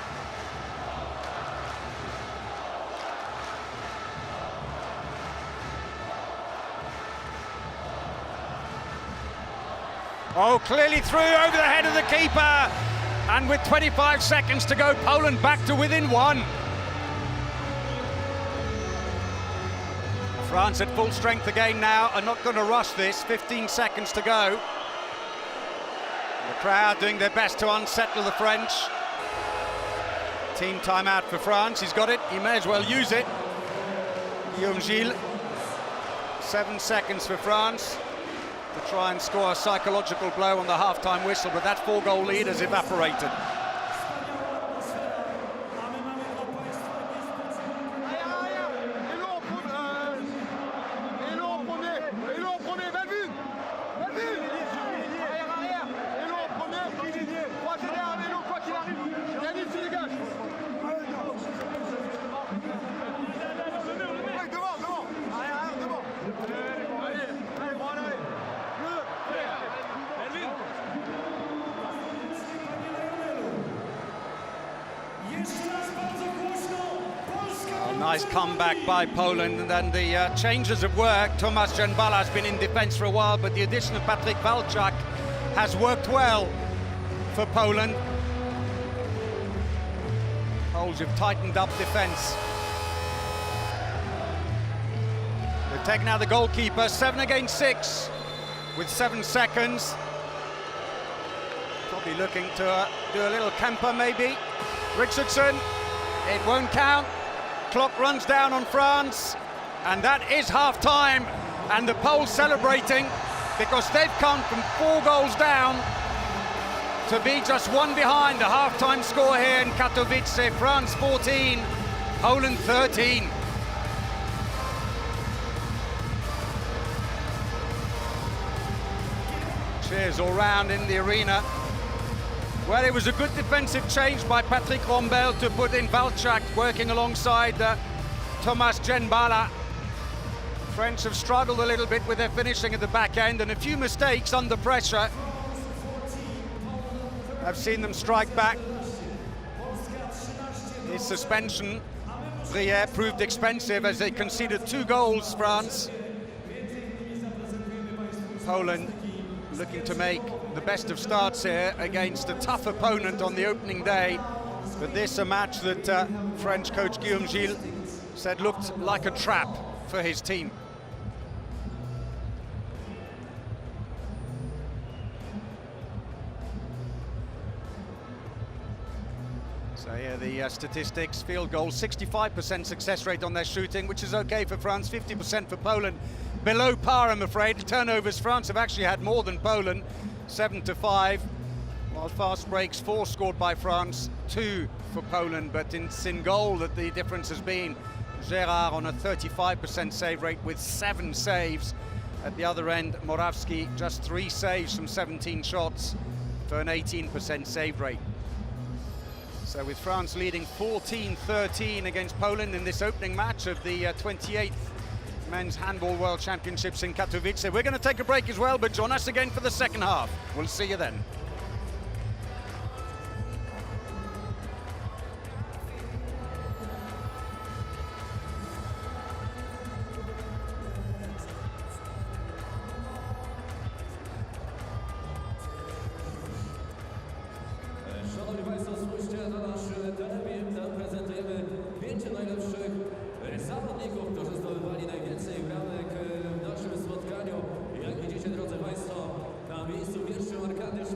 Oh, clearly through over the head of the keeper. And with 25 seconds to go, Poland back to within 1. France at full strength again now, are not going to rush this. 15 seconds to go. The crowd doing their best to unsettle the French. Team timeout for France. He's got it. He may as well use it. Guillaume Gilles. 7 seconds for France to try and score a psychological blow on the half-time whistle, but that 4-goal lead has evaporated. Nice comeback by Poland, and then the changes of work. Thomas Djembala has been in defence for a while, but the addition of Patryk Walczak has worked well for Poland. Poles have tightened up defence. They've taken out the goalkeeper, 7 against 6 with 7 seconds. Probably looking to do a little camper maybe. Richardson, it won't count. Clock runs down on France, and that is half-time, and the Poles celebrating because they've come from 4 goals down to be just 1 behind. The half-time score here in Katowice. France 14, Poland 13. Cheers all round in the arena. Well, it was a good defensive change by Patrick Rombel to put in Walczak working alongside Thomas Djembala. French have struggled a little bit with their finishing at the back end, and a few mistakes under pressure. I've seen them strike back. His suspension, Briere, proved expensive as they conceded 2 goals, France. Poland looking to make the best of starts here against a tough opponent on the opening day, but this a match that French coach Guillaume Gilles said looked like a trap for his team. So here the statistics: field goals, 65% success rate on their shooting, which is okay for France, 50% for Poland. Below par, I'm afraid. Turnovers, France have actually had more than Poland, 7-5, while fast breaks, 4 scored by France, 2 for Poland, but it's in goal that the difference has been. Gerard on a 35% save rate with 7 saves. At the other end, Morawski just 3 saves from 17 shots for an 18% save rate. So with France leading 14-13 against Poland in this opening match of the 28th Men's Handball World Championships in Katowice. We're going to take a break as well, but join us again for the second half. We'll see you then. Szanowni Państwo, spójrzcie na nasz telebim. Tam prezentujemy 5 najlepszych zawodników, którzy zdobywali najwięcej bramek w naszym spotkaniu. Jak widzicie, drodzy Państwo, na miejscu pierwszym Arkadiusz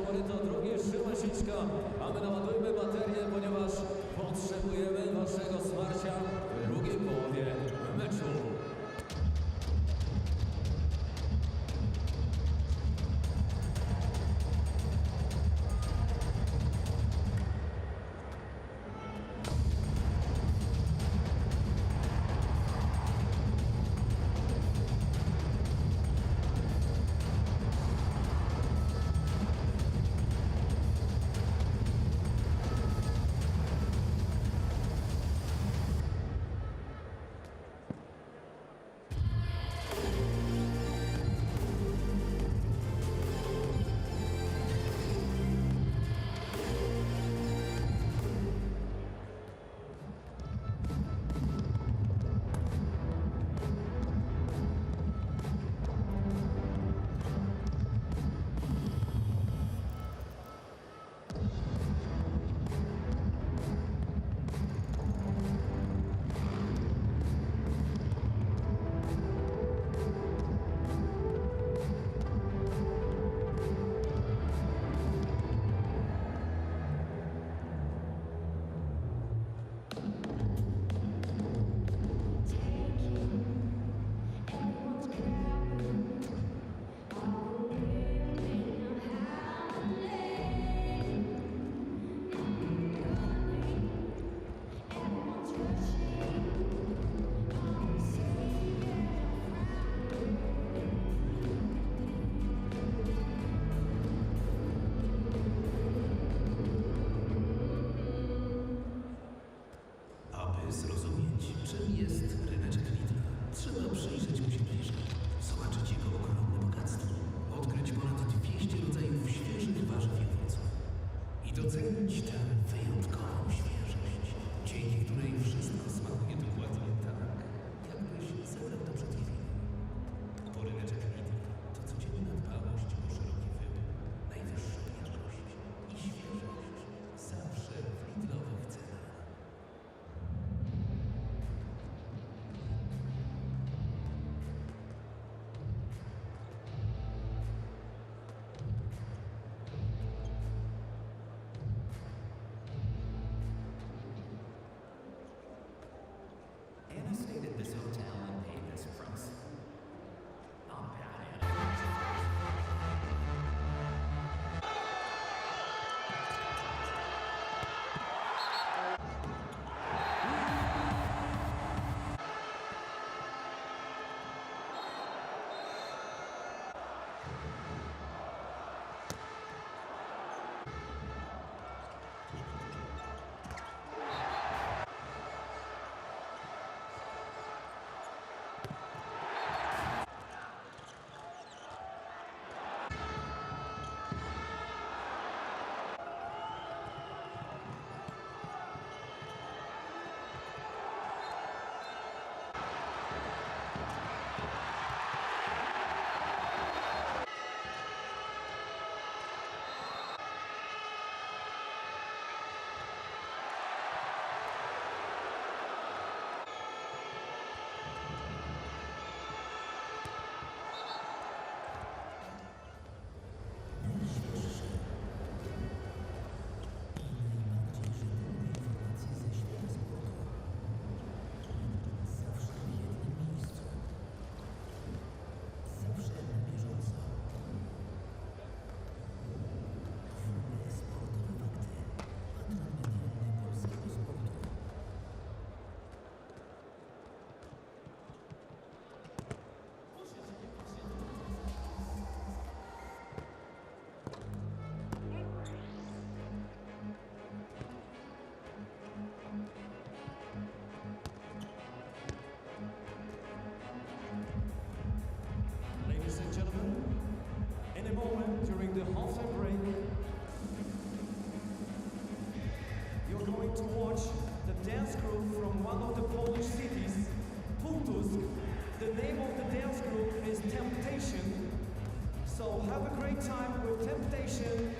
time with temptation,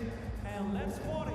and let's party.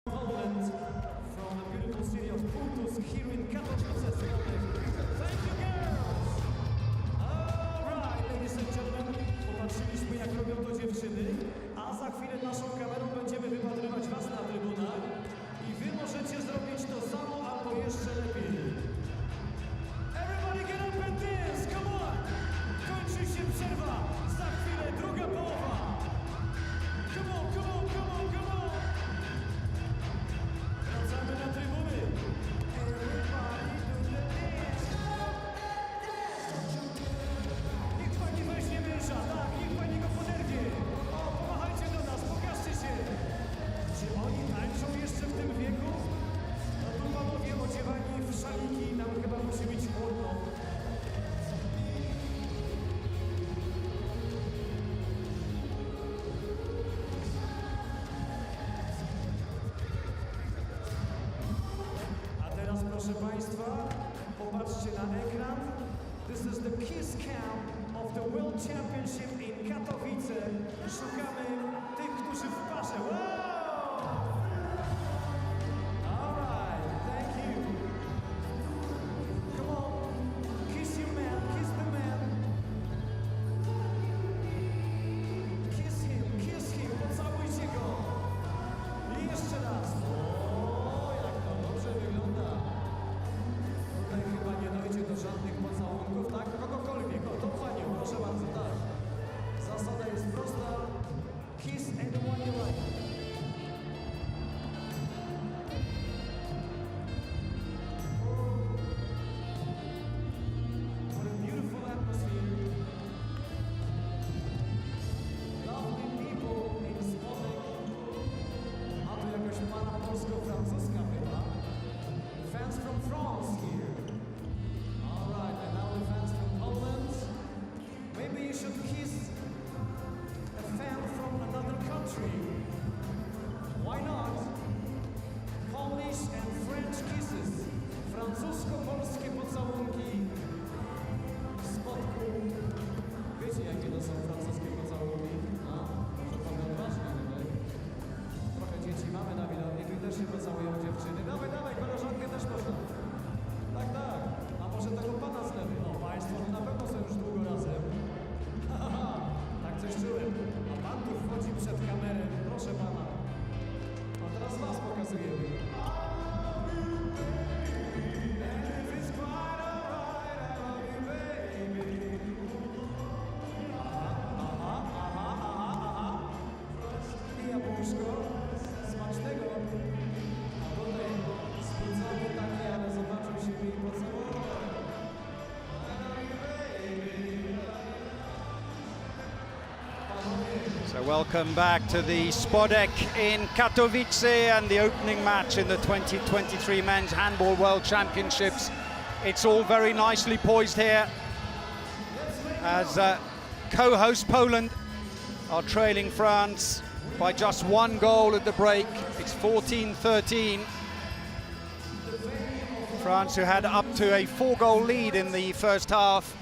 Poland, from the beautiful city of Putus here in Katowice. Thank you, girls! Alright, ladies and gentlemen, popatrzyliśmy jak robią to dziewczyny, a za chwilę naszą kamerą będziemy wypatrywać was na trybunach i wy możecie zrobić to samo albo jeszcze lepiej. Everybody get up and dance, come on! Kończy się przerwa, za chwilę druga połowa. Come on, come on, come on, come on! Wracamy na trybuny. Everybody do the dance. Niech pani weźmie męża, tak, niech pani go poderwie. O, pomachajcie do nas, pokażcie się. Czy oni tańczą jeszcze w tym wieku? No tu panowie odziewani w szaliki, nam chyba musi być chłodno. Proszę Państwa, popatrzcie na ekran. This is the kiss count of the World Championship in Katowice. Szukamy tych, którzy w parze. Wow! All right, thank you. Come on, kiss your man, kiss the man. Kiss him, pocałujcie go. I jeszcze raz. O, jak to dobrze wygląda. Tutaj chyba nie dojdzie do żadnych pocałunków, tak? Kogokolwiek, o to panią, proszę bardzo, tak. Zasada jest prosta. Kiss anyone you like. Welcome back to the Spodek in Katowice and the opening match in the 2023 Men's Handball World Championships. It's all very nicely poised here as co-host Poland are trailing France by just one goal at the break. It's 14-13. France, who had up to a 4-goal lead in the first half,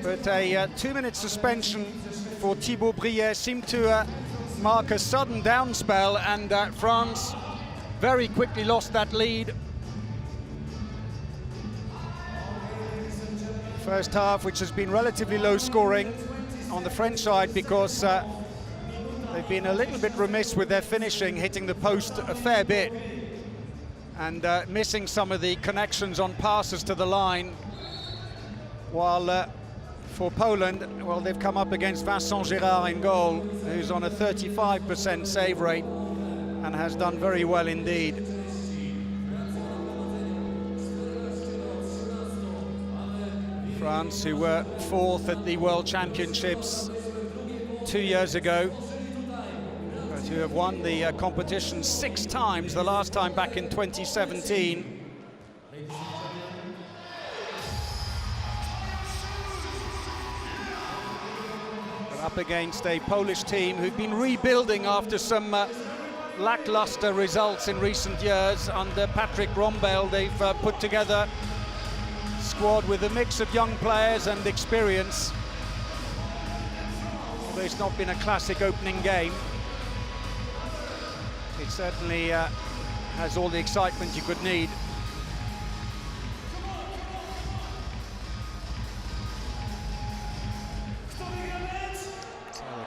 but a 2-minute suspension for Thibaut Briet seemed to mark a sudden down spell, and France very quickly lost that lead. First half, which has been relatively low scoring on the French side because they've been a little bit remiss with their finishing, hitting the post a fair bit and missing some of the connections on passes to the line, while for Poland, well, they've come up against Vincent Gérard in goal, who's on a 35% save rate and has done very well indeed. France, who were 4th at the World Championships 2 years ago, but who have won the competition 6 times, the last time back in 2017. Up against a Polish team who've been rebuilding after some lackluster results in recent years. Under Patrick Rombel, they've put together a squad with a mix of young players and experience. Although it's not been a classic opening game, it certainly has all the excitement you could need.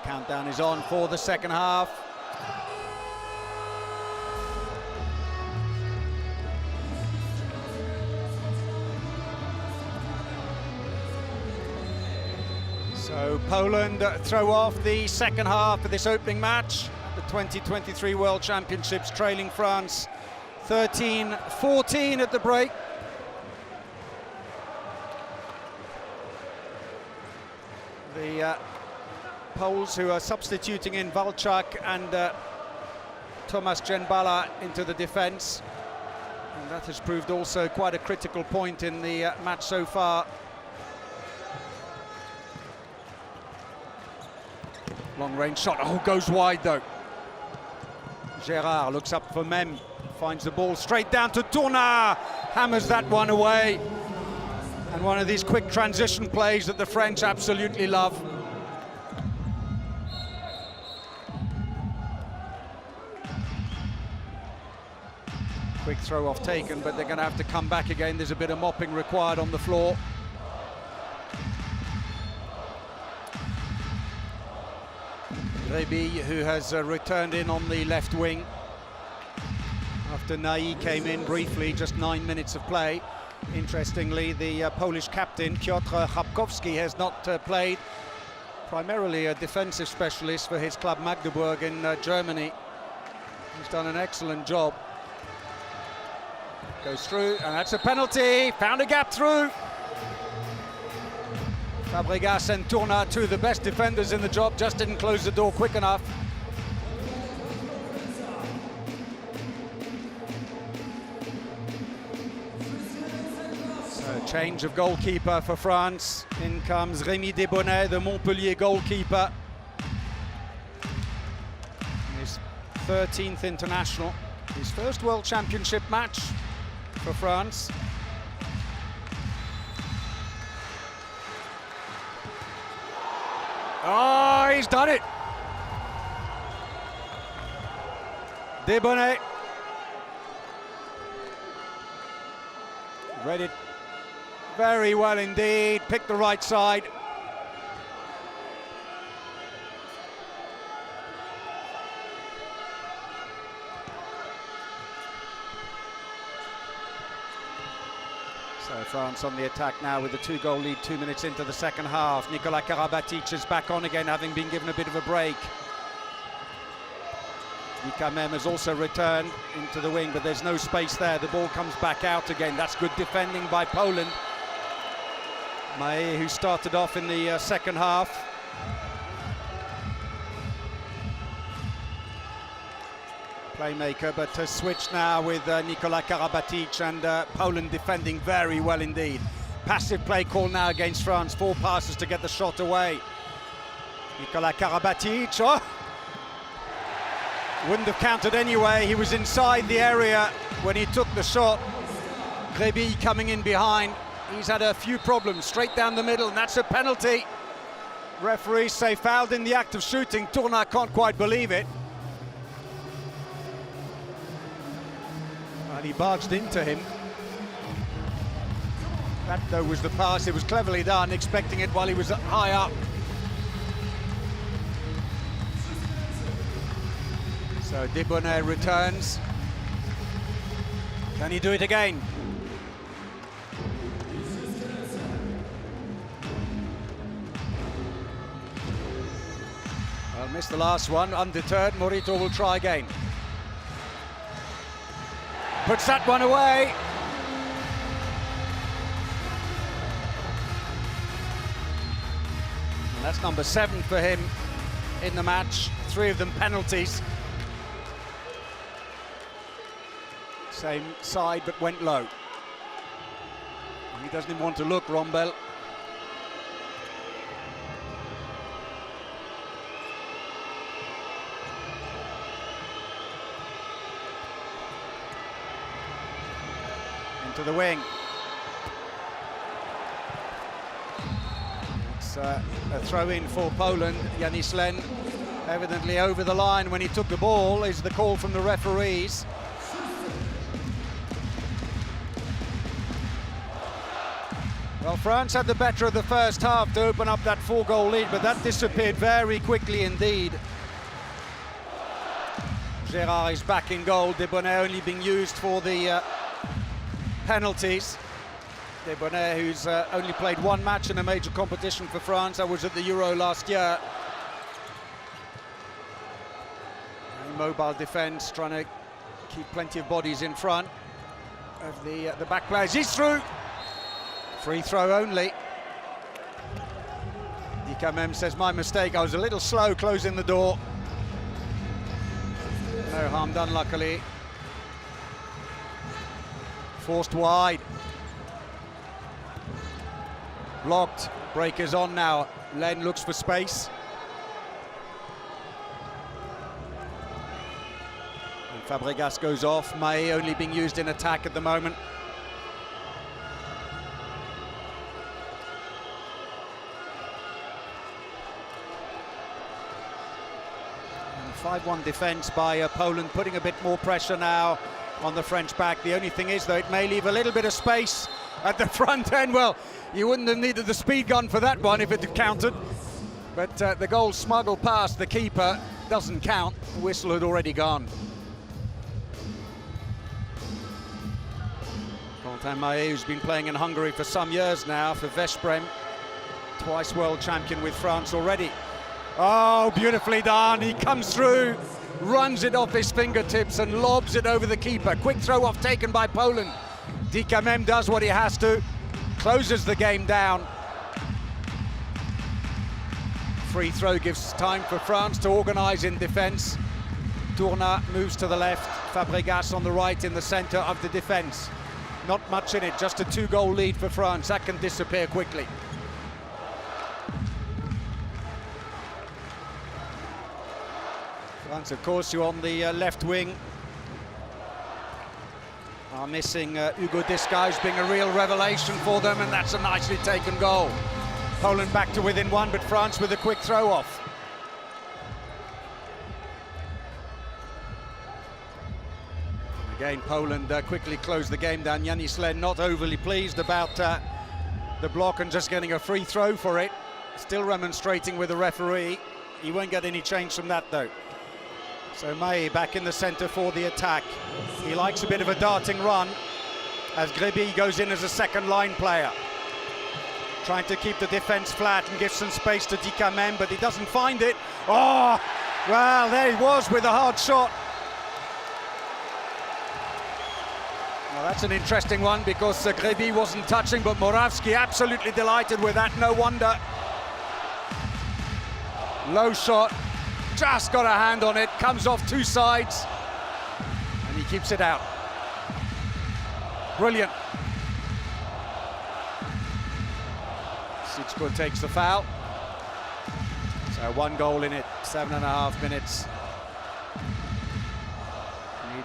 Countdown is on for the second half. So Poland throw off the second half of this opening match, the 2023 World Championships, trailing France 13-14 at the break. The Poles, who are substituting in Walczak and Tomasz Dżębala into the defence, and that has proved also quite a critical point in the match so far. Long range shot, oh, goes wide though. Gérard looks up for Mem, finds the ball straight down to Tourna, hammers that one away, and one of these quick transition plays that the French absolutely love. Quick throw off taken, but they're going to have to come back again. There's a bit of mopping required on the floor. Rebi, who has returned in on the left wing after Nai came in briefly, just 9 minutes of play. Interestingly, the Polish captain, Piotr Chapkowski, has not played. Primarily a defensive specialist for his club Magdeburg in Germany. He's done an excellent job. Goes through, and that's a penalty. Found a gap through. Fabregas and Tourna, two of the best defenders in the job, just didn't close the door quick enough. So, change of goalkeeper for France. In comes Rémi Desbonnets, the Montpellier goalkeeper. His 13th international. His first World Championship match for France. Oh, he's done it. Desbonnets read it very well indeed, picked the right side. So France on the attack now with a 2-goal lead 2 minutes into the second half. Nicolas Karabatic is back on again, having been given a bit of a break. Nikamem has also returned into the wing, but there's no space there. The ball comes back out again. That's good defending by Poland. Mae, who started off in the second half. playmaker, but has switched now with Nikola Karabatic, and Poland defending very well indeed. Passive play call now against France, 4 passes to get the shot away. Nikola Karabatic, oh! Wouldn't have counted anyway, he was inside the area when he took the shot. Greby coming in behind, he's had a few problems, straight down the middle, and that's a penalty. Referees say fouled in the act of shooting. Tourna can't quite believe it. And he barged into him. That, though, was the pass. It was cleverly done, expecting it while he was high up. So Debonnet returns. Can he do it again? Well, missed the last one. Undeterred, Morito will try again. Puts that one away. And that's number 7 for him in the match. 3 of them penalties. Same side, but went low. He doesn't even want to look, Rombel. Into the wing. It's a throw-in for Poland. Yanis Len evidently over the line when he took the ball, is the call from the referees. Well, France had the better of the first half to open up that 4-goal lead, but that disappeared very quickly indeed. Gérard is back in goal, Debonnet only being used for the penalties. Debonnet, who's only played 1 match in a major competition for France, that was at the Euro last year. Mobile defence, trying to keep plenty of bodies in front of the back players. He's through! Free throw only. Dikamem says, my mistake, I was a little slow closing the door. No harm done, luckily. Forced wide. Blocked, breakers on now. Len looks for space. And Fabregas goes off. May only being used in attack at the moment. 5-1 defence by Poland, putting a bit more pressure now on the French back. The only thing is, though, it may leave a little bit of space at the front end. Well, you wouldn't have needed the speed gun for that one if it had counted. But the goal smuggled past the keeper doesn't count. The whistle had already gone. Quentin Mahé, who's been playing in Hungary for some years now for Veszprém, twice world champion with France already. Oh, beautifully done. He comes through, runs it off his fingertips and lobs it over the keeper. Quick throw off taken by Poland. Dikamem does what he has to, closes the game down. Free throw gives time for France to organise in defence. Tourna moves to the left, Fabregas on the right in the centre of the defence. Not much in it, just a 2-goal lead for France. That can disappear quickly. France, of course, who on the left wing are missing Hugo Discais, being a real revelation for them, and that's a nicely taken goal. Poland back to within 1, but France with a quick throw off. Again, Poland quickly closed the game down. Yanis Len not overly pleased about the block and just getting a free throw for it. Still remonstrating with the referee. He won't get any change from that, though. So May back in the centre for the attack. He likes a bit of a darting run as Greby goes in as a second line player. Trying to keep the defence flat and give some space to Dikamem, but he doesn't find it. Oh, well, there he was with a hard shot. Well, that's an interesting one because Greby wasn't touching, but Moravsky absolutely delighted with that, no wonder. Low shot. Just got a hand on it, comes off 2 sides. He keeps it out. Brilliant. Sitsko takes the foul. So 1 goal in it, 7.5 minutes. Need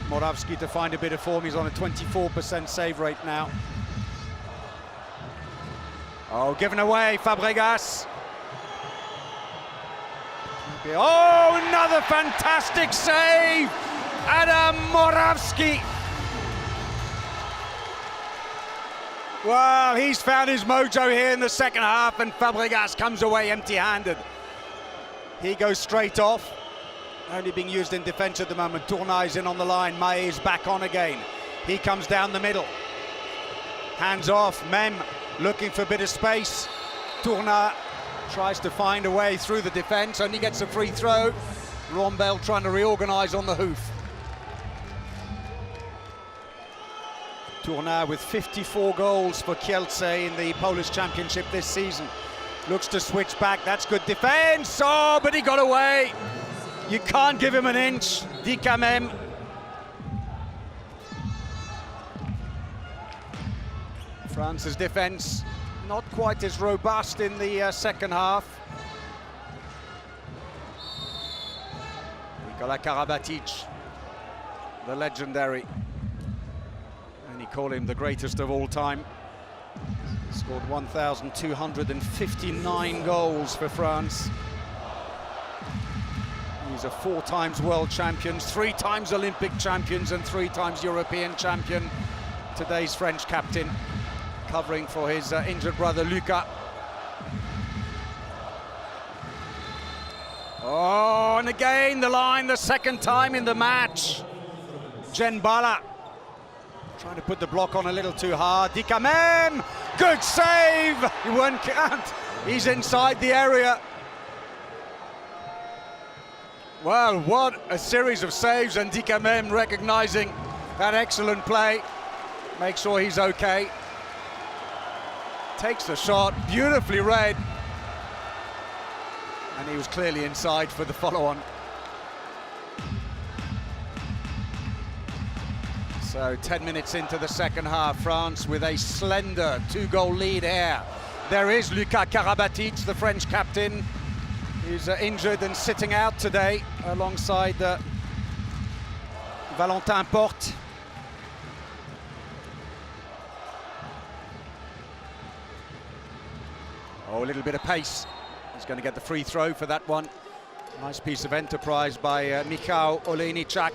Moravsky to find a bit of form. He's on a 24% save rate now. Oh, given away, Fabregas. Oh, another fantastic save! Adam Moravsky. Well, he's found his mojo here in the second half, and Fabregas comes away empty-handed. He goes straight off. Only being used in defence at the moment. Tournai in on the line. Mae is back on again. He comes down the middle. Hands off. Mem looking for a bit of space. Tournai tries to find a way through the defence. Only gets a free throw. Rombel trying to reorganise on the hoof. Tournai with 54 goals for Kielce in the Polish Championship this season. Looks to switch back. That's good defence. Oh, but he got away. You can't give him an inch. Dikamem. France's defence not quite as robust in the second half. Nikola Karabatic, the legendary. And he called him the greatest of all time. Scored 1,259 goals for France. These are 4 times world champions, 3 times Olympic champions, and 3 times European champion. Today's French captain, covering for his injured brother Luca. Oh, and again the line, the second time in the match. Djenbala trying to put the block on a little too hard. Dikamem, good save. He won't count. He's inside the area. Well, what a series of saves, and Dikamem recognising that excellent play. Make sure he's okay. Takes the shot, beautifully read. And he was clearly inside for the follow-on. So 10 minutes into the second half, France with a slender 2-goal lead here. There is Luka Karabatic, the French captain. He's injured and sitting out today alongside Valentin Porte. Oh, a little bit of pace. He's going to get the free throw for that one. Nice piece of enterprise by Michał Olejniczak.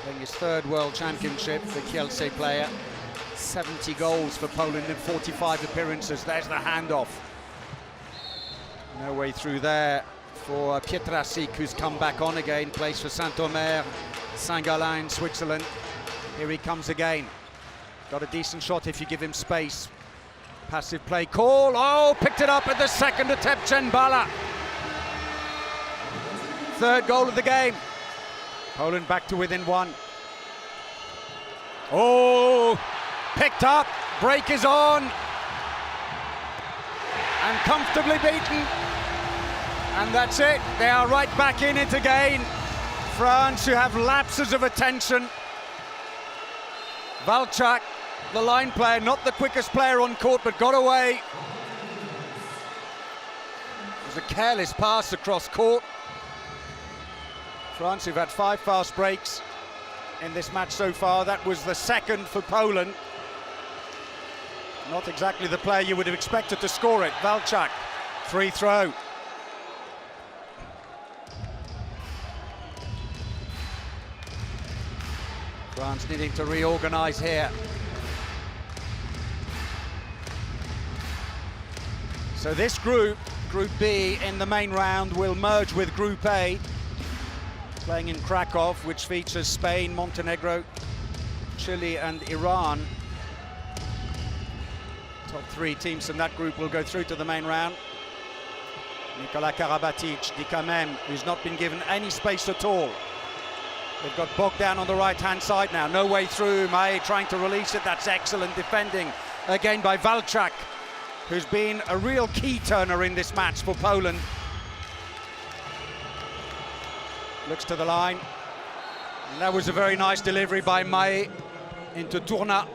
Playing his 3rd World Championship, the Kielce player. 70 goals for Poland in 45 appearances. There's the handoff. No way through there for Pietrasik, who's come back on again. Plays for Saint-Omer, Saint-Gallen in Switzerland. Here he comes again. Got a decent shot if you give him space. Passive play call. Oh, picked it up at the second attempt, Djenbala. 3rd goal of the game. Poland back to within 1. Oh, picked up. Break is on. And comfortably beaten. And that's it. They are right back in it again. France, who have lapses of attention. Valchak, the line player, not the quickest player on court, but got away. It was a careless pass across court. France, who've had 5 fast breaks in this match so far. That was the 2nd for Poland. Not exactly the player you would have expected to score it. Valchak, free throw. France needing to reorganise here. So this group, Group B in the main round, will merge with Group A, playing in Krakow, which features Spain, Montenegro, Chile and Iran. Top 3 teams from that group will go through to the main round. Nikola Karabatic, Dikamem, who's not been given any space at all. They've got Bogdan on the right-hand side now. No way through. Mae trying to release it. That's excellent defending again by Valchak, who's been a real key turner in this match for Poland. Looks to the line. And that was a very nice delivery by Mae into Tourna.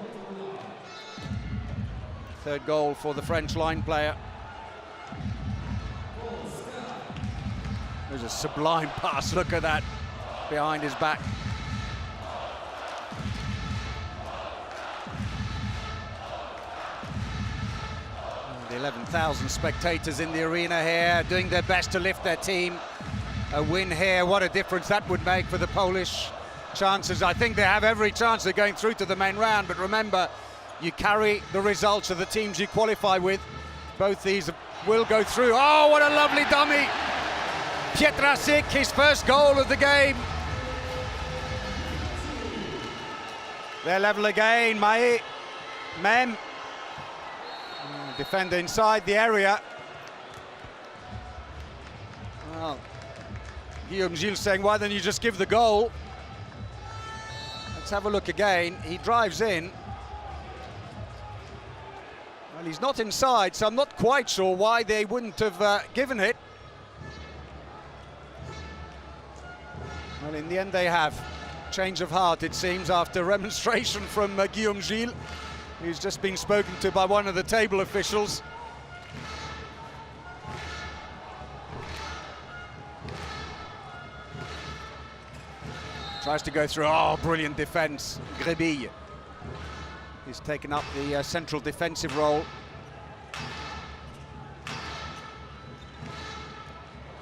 Third goal for the French line player. There's a sublime pass, look at that, behind his back. The 11,000 spectators in the arena here, doing their best to lift their team. A win here, what a difference that would make for the Polish chances. I think they have every chance of going through to the main round, but remember, you carry the results of the teams you qualify with. Both these will go through. Oh, what a lovely dummy! Pietrasik, his first goal of the game. They're level again, Mae, Mem. Defender inside the area. Well, Guillaume Gilles saying, why don't you just give the goal? Let's have a look again. He drives in. Well, he's not inside, so I'm not quite sure why they wouldn't have given it. Well, in the end they have. Change of heart, it seems, after remonstration from Guillaume Gilles, who's just been spoken to by one of the table officials. Tries to go through, oh, brilliant defense. Grebille. He's taken up the central defensive role.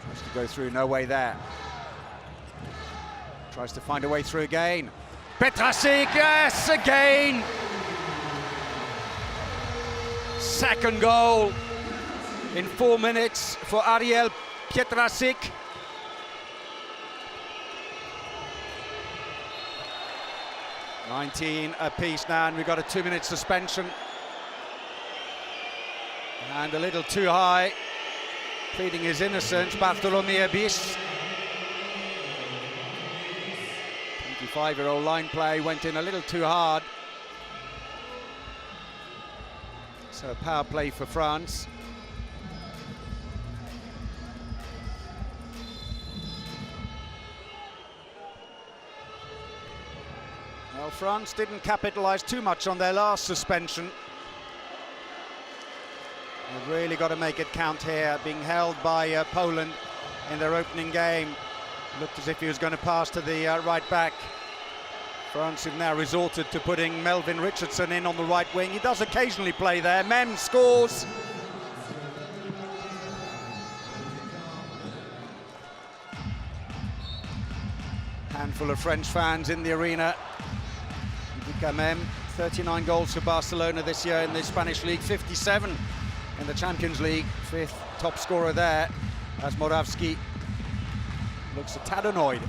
Tries to go through, no way there. Tries to find a way through again. Pietrasik, yes, again! Second goal in 4 minutes for Ariel Pietrasik. $19 apiece now, and we've got a 2-minute suspension. And a little too high, pleading his innocence, Bartolomé Bis. 25-year-old line play went in a little too hard. So power play for France. Well, France didn't capitalise too much on their last suspension. They've really got to make it count here, being held by Poland in their opening game. Looked as if he was going to pass to the right back. France have now resorted to putting Melvin Richardson in on the right wing. He does occasionally play there. Mem scores. Handful of French fans in the arena. Mem, 39 goals for Barcelona this year in the Spanish League, 57 in the Champions League. Fifth top scorer there, as Morawski looks a tad annoyed.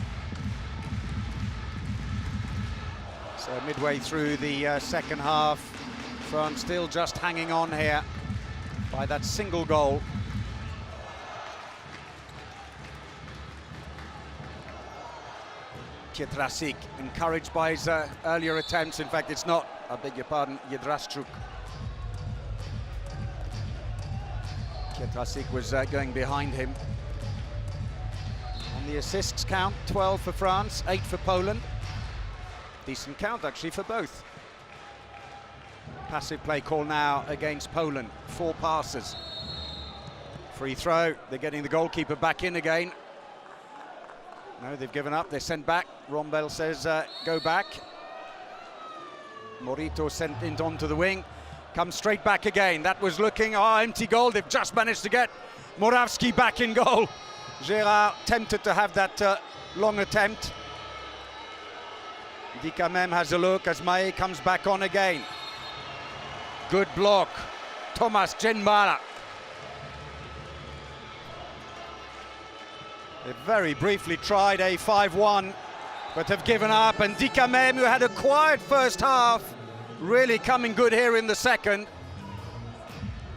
So midway through the second half, France still just hanging on here by that single goal. Pietrasik, encouraged by his earlier attempts. In fact, it's not, I beg your pardon, Jedraszczuk. Pietrasik was going behind him. On the assists count, 12 for France, 8 for Poland. Decent count, actually, for both. Passive play call now against Poland. 4 passes. Free throw. They're getting the goalkeeper back in again. No, they've given up. They're sent back. Rombel says, go back. Morito sent it onto the wing. Comes straight back again. That was looking, empty goal. They've just managed to get Morawski back in goal. Gérard tempted to have that long attempt. Dikamem has a look as Mae comes back on again. Good block. Thomas Djenmara. They very briefly tried a 5-1, but have given up. And Dikamem, who had a quiet first half, really coming good here in the second.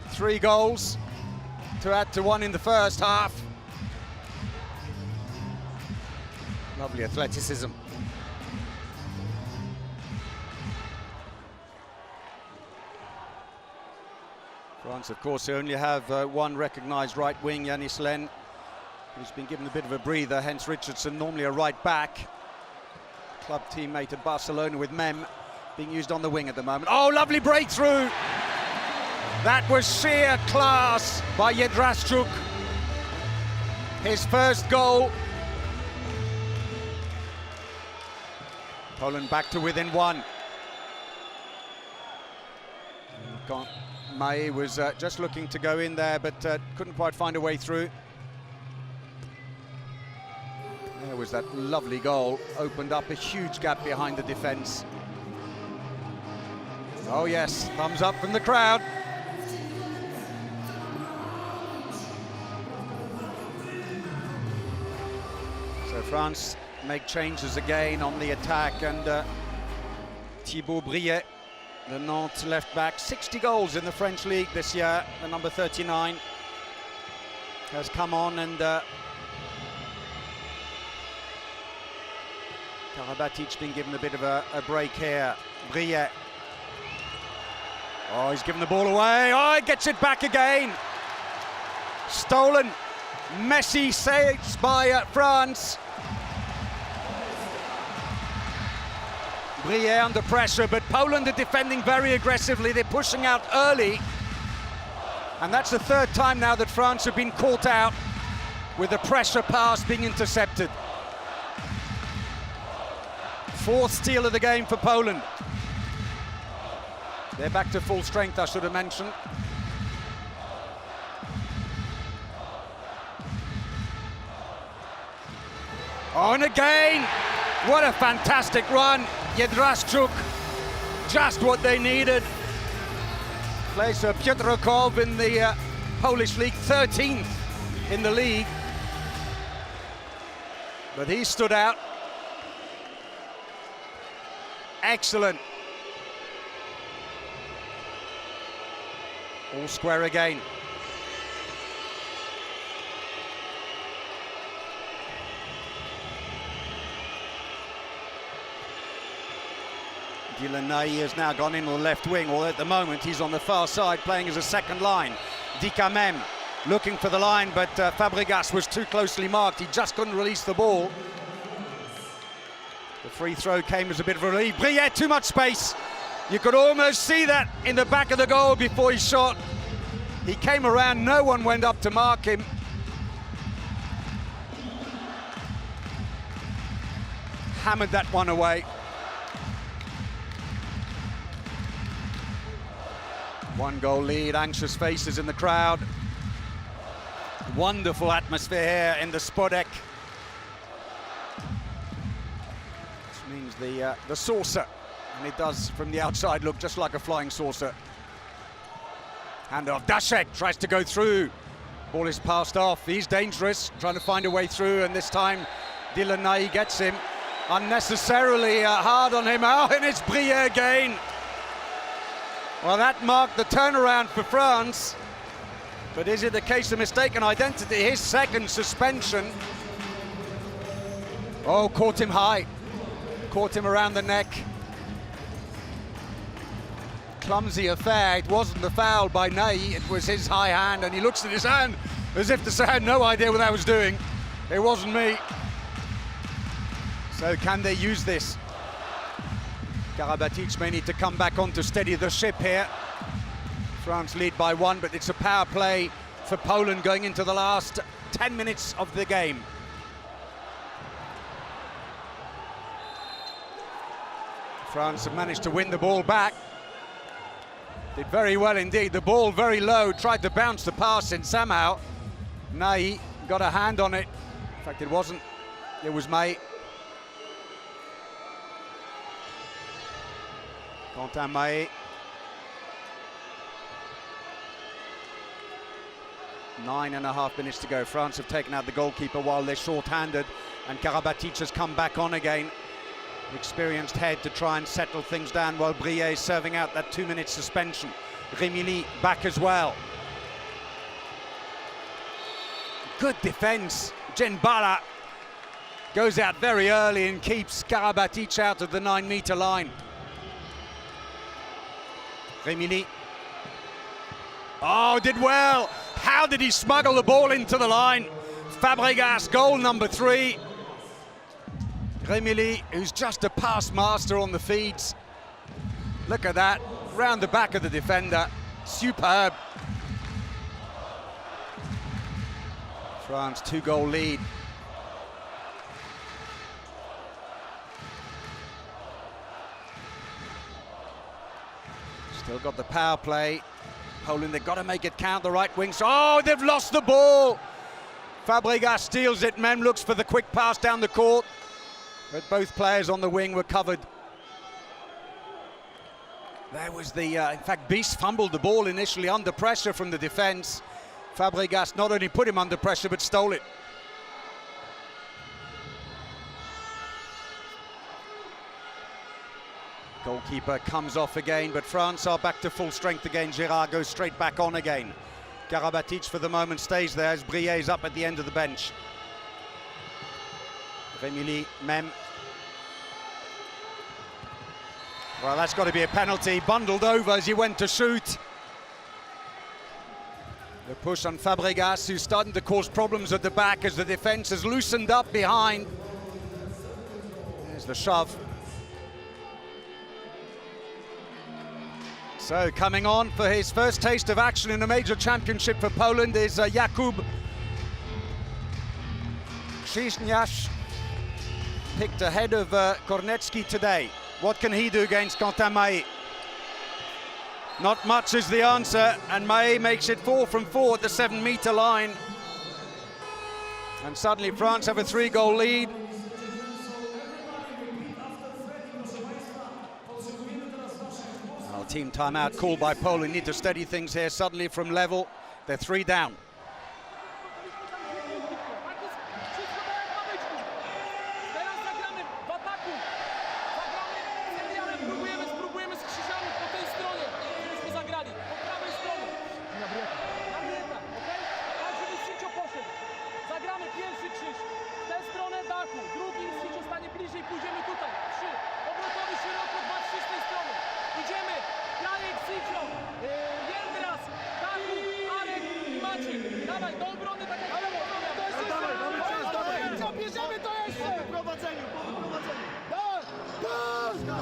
3 goals to add to 1 in the first half. Lovely athleticism. France, of course, only have one recognised right wing, Yanis Len, who's been given a bit of a breather, hence Richardson, normally a right back. club teammate at Barcelona with Mem, being used on the wing at the moment. Oh, lovely breakthrough! That was sheer class by Jedraszczuk. His first goal. Poland back to within one. Mai was just looking to go in there, but couldn't quite find a way through. There was that lovely goal, opened up a huge gap behind the defence. Oh yes, thumbs up from the crowd. So France make changes again on the attack, and Thibaut Briet, the Nantes left back, 60 goals in the French league this year, the number 39, has come on, and Karabatic been given a bit of a break here. Briet. Oh, he's given the ball away. Oh, he gets it back again. Stolen. Messi saves by France. Briet under pressure, but Poland are defending very aggressively. They're pushing out early. And that's the third time now that France have been caught out with a pressure pass being intercepted. Fourth steal of the game for Poland. They're back to full strength, I should have mentioned. Oh, and again, what a fantastic run. Jedraszczuk, just what they needed. Plays for Piotrków in the Polish league, 13th in the league. But he stood out. Excellent. All square again. Delaney has now gone in on the left wing, although at the moment he's on the far side playing as a second line. Dikamem looking for the line, but Fabregas was too closely marked. He just couldn't release the ball. The free throw came as a bit of a relief. Briet, too much space. You could almost see that in the back of the goal before he shot. He came around, no one went up to mark him. Hammered that one away. One goal lead, anxious faces in the crowd. Wonderful atmosphere here in the Spodek. Which means the saucer, and it does from the outside look just like a flying saucer. Hand off, Daszek tries to go through. Ball is passed off, he's dangerous, trying to find a way through, and this time Delaney gets him. Unnecessarily hard on him. Oh, and it's Briet again. Well, that marked the turnaround for France. But is it the case of mistaken identity? His second suspension. Oh, caught him high. Caught him around the neck. Clumsy affair. It wasn't the foul by Ney, it was his high hand, and he looks at his hand as if to say, I had no idea what I was doing. It wasn't me. So can they use this? Karabatic may need to come back on to steady the ship here. France lead by one, but it's a power play for Poland going into the last 10 minutes of the game. France have managed to win the ball back. Did very well indeed. The ball very low, tried to bounce the pass in somehow. Ney got a hand on it. In fact, it wasn't. It was May. Quentin Mahé. 9.5 minutes to go. France have taken out the goalkeeper while they're short-handed, and Karabatic has come back on again. Experienced head to try and settle things down while Briet is serving out that 2-minute suspension. Remili back as well. Good defense. Djenbala goes out very early and keeps Karabatic out of the 9-meter line. Remili. Oh, did well. How did he smuggle the ball into the line? Fabregas, goal number 3. Remili, who's just a pass master on the feeds. Look at that, round the back of the defender. Superb. France 2-goal lead. Still got the power play. Poland, they've got to make it count, the right wings. Oh, they've lost the ball. Fabregas steals it, Mem looks for the quick pass down the court. But both players on the wing were covered. There was the, in fact, Beast fumbled the ball initially under pressure from the defense. Fabregas not only put him under pressure, but stole it. Goalkeeper comes off again, but France are back to full strength again. Gerard goes straight back on again. Karabatic for the moment stays there as Briet's up at the end of the bench. Remili, Mem. Well, that's got to be a penalty. Bundled over as he went to shoot. The push on Fabregas, who's starting to cause problems at the back as the defense has loosened up behind. There's the shove. So coming on for his first taste of action in a major championship for Poland is Jakub Krzyżaniak, picked ahead of Kornecki today. What can he do against Quentin Maé? Not much is the answer, and Maé makes it 4 from 4 at the 7-meter line. And suddenly France have a 3-goal lead. Well, team timeout called by Poland. Need to steady things here suddenly from level. They're 3 down.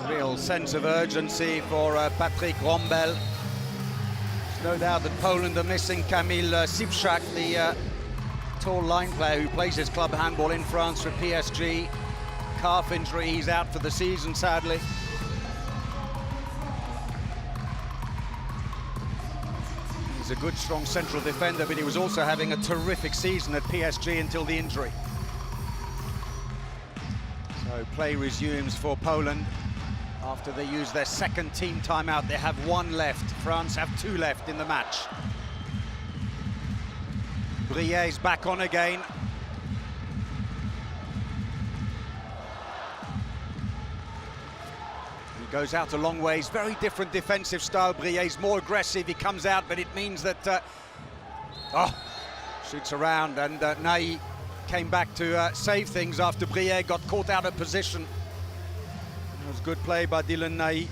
Real sense of urgency for Patrick Rombel. There's no doubt that Poland are missing Kamil Sipczak, the tall line player who plays his club handball in France for PSG. Calf injury, he's out for the season, sadly. He's a good, strong central defender, but he was also having a terrific season at PSG until the injury. So play resumes for Poland. After they use their second team timeout, they have 1 left. France have 2 left in the match. Briet's back on again. He goes out a long ways. Very different defensive style. Briet's more aggressive. He comes out, but it means that... shoots around, and Nai came back to save things after Briet got caught out of position. It was good play by Dylan Nai.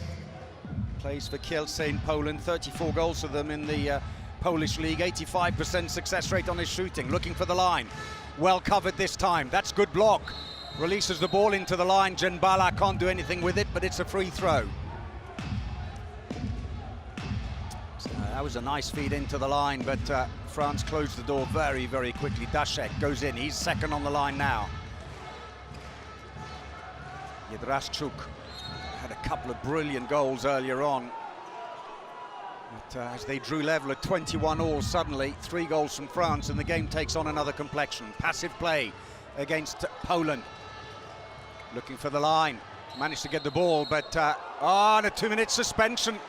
Plays for Kielce in Poland. 34 goals for them in the Polish league. 85% success rate on his shooting. Looking for the line. Well covered this time. That's good block. Releases the ball into the line. Dżembala can't do anything with it, but it's a free throw. So that was a nice feed into the line, but France closed the door very, very quickly. Daszek goes in. He's second on the line now. Jedraszczuk had a couple of brilliant goals earlier on. But as they drew level at 21-all, suddenly 3 goals from France and the game takes on another complexion. Passive play against Poland. Looking for the line. Managed to get the ball, but and a 2-minute suspension.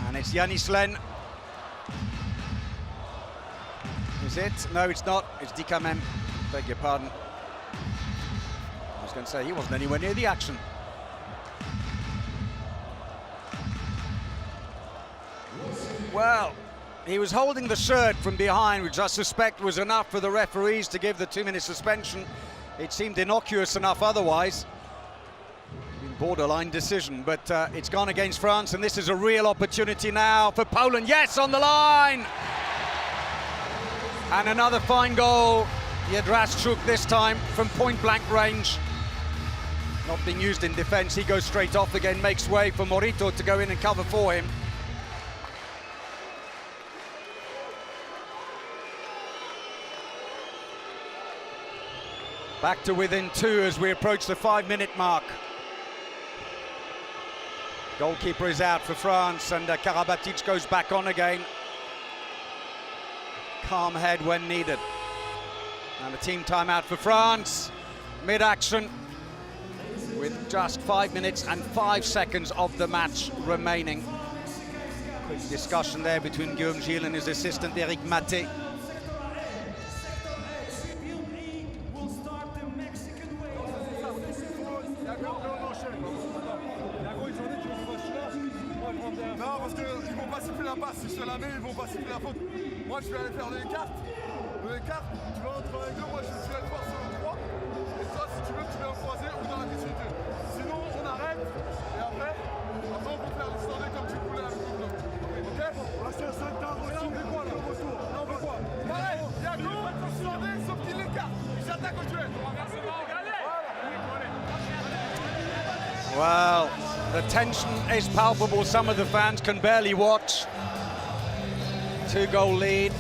And it's Yanis Len. Is it? No, it's not. It's Dikamem. Beg your pardon. I was going to say he wasn't anywhere near the action. Well, he was holding the shirt from behind, which I suspect was enough for the referees to give the 2-minute suspension. It seemed innocuous enough otherwise. Borderline decision, but it's gone against France, and this is a real opportunity now for Poland. Yes, on the line! And another fine goal Yedraschuk this time from point-blank range. Not being used in defence, he goes straight off again, makes way for Morito to go in and cover for him. Back to within 2 as we approach the 5-minute mark. Goalkeeper is out for France, and Karabatic goes back on again. Calm head when needed. And a team timeout for France, mid-action, with just 5 minutes and 5 seconds of the match remaining. Quick discussion there between Guillaume Gilles and his assistant Eric Maté. Non, parce qu'ils vont pas siffler la passe, si je te la mets, ils vont pas siffler la faute. Moi, je vais aller faire les cartes. Les cartes, tu vas entre les deux, moi, je vais le voir sur le 3. Et toi, si tu veux, tu viens croiser ou dans la difficulté. Sinon, on arrête, et après, on peut faire les standards comme tu voulais avec le bloc. Ok? On va faire 5 temps aussi, on fait quoi, là, au retour? Là, on fait quoi? Pareil, Yago, standard, sauf qu'il les carte. J'attaque au duel. Well, the tension is palpable. Some of the fans can barely watch. 2-goal lead.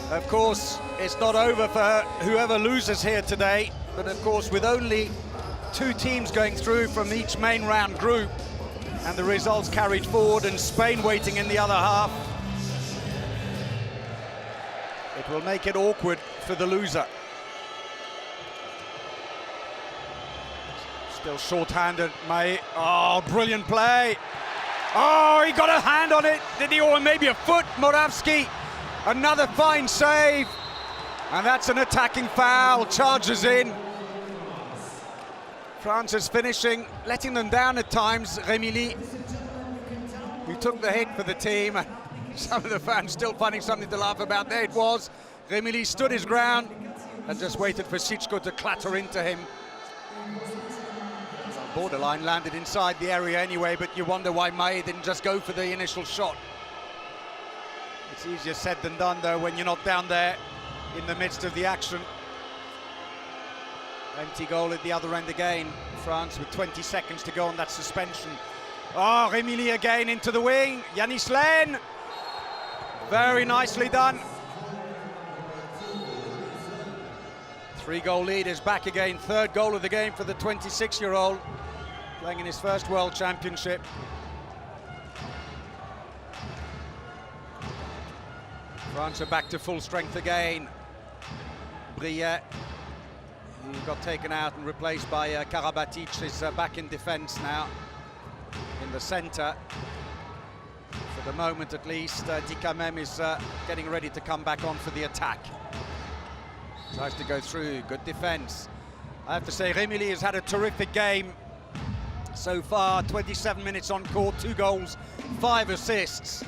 Of course, it's not over for whoever loses here today, but of course, with only 2 teams going through from each main round group, and the results carried forward, and Spain waiting in the other half, it will make it awkward for the loser. Still short-handed, May. Oh, brilliant play. Oh, he got a hand on it, did he? Or maybe a foot, Moravsky. Another fine save. And that's an attacking foul, charges in. France is finishing, letting them down at times. Remili, who took the hit for the team. Some of the fans still finding something to laugh about. There it was. Remili stood his ground and just waited for Sichko to clatter into him. Borderline, landed inside the area anyway, but you wonder why May didn't just go for the initial shot. It's easier said than done, though, when you're not down there in the midst of the action. Empty goal at the other end again. France with 20 seconds to go on that suspension. Oh, Remili again into the wing. Yanis Len. Very nicely done. 3-goal lead is back again. 3rd goal of the game for the 26-year-old, playing in his first World Championship. France are back to full strength again. Briet, who got taken out and replaced by Karabatic, is back in defence now, in the centre. For the moment at least, Dikamem is getting ready to come back on for the attack. Tries to go through, good defence. I have to say, Remili has had a terrific game so far. 27 minutes on court, 2 goals, 5 assists.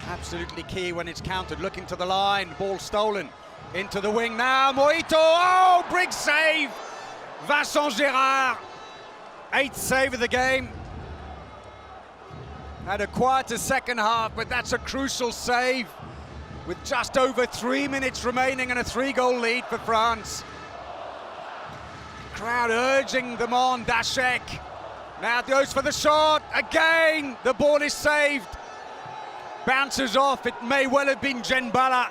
Absolutely key when it's countered. Looking to the line, ball stolen into the wing now. Morito, oh, big save. Vincent Gérard, 8th save of the game. Had a quieter second half, but that's a crucial save, with just over 3 minutes remaining and a 3-goal lead for France. Crowd urging them on. Dashek now goes for the shot. Again, the ball is saved. Bounces off. It may well have been Djenbala.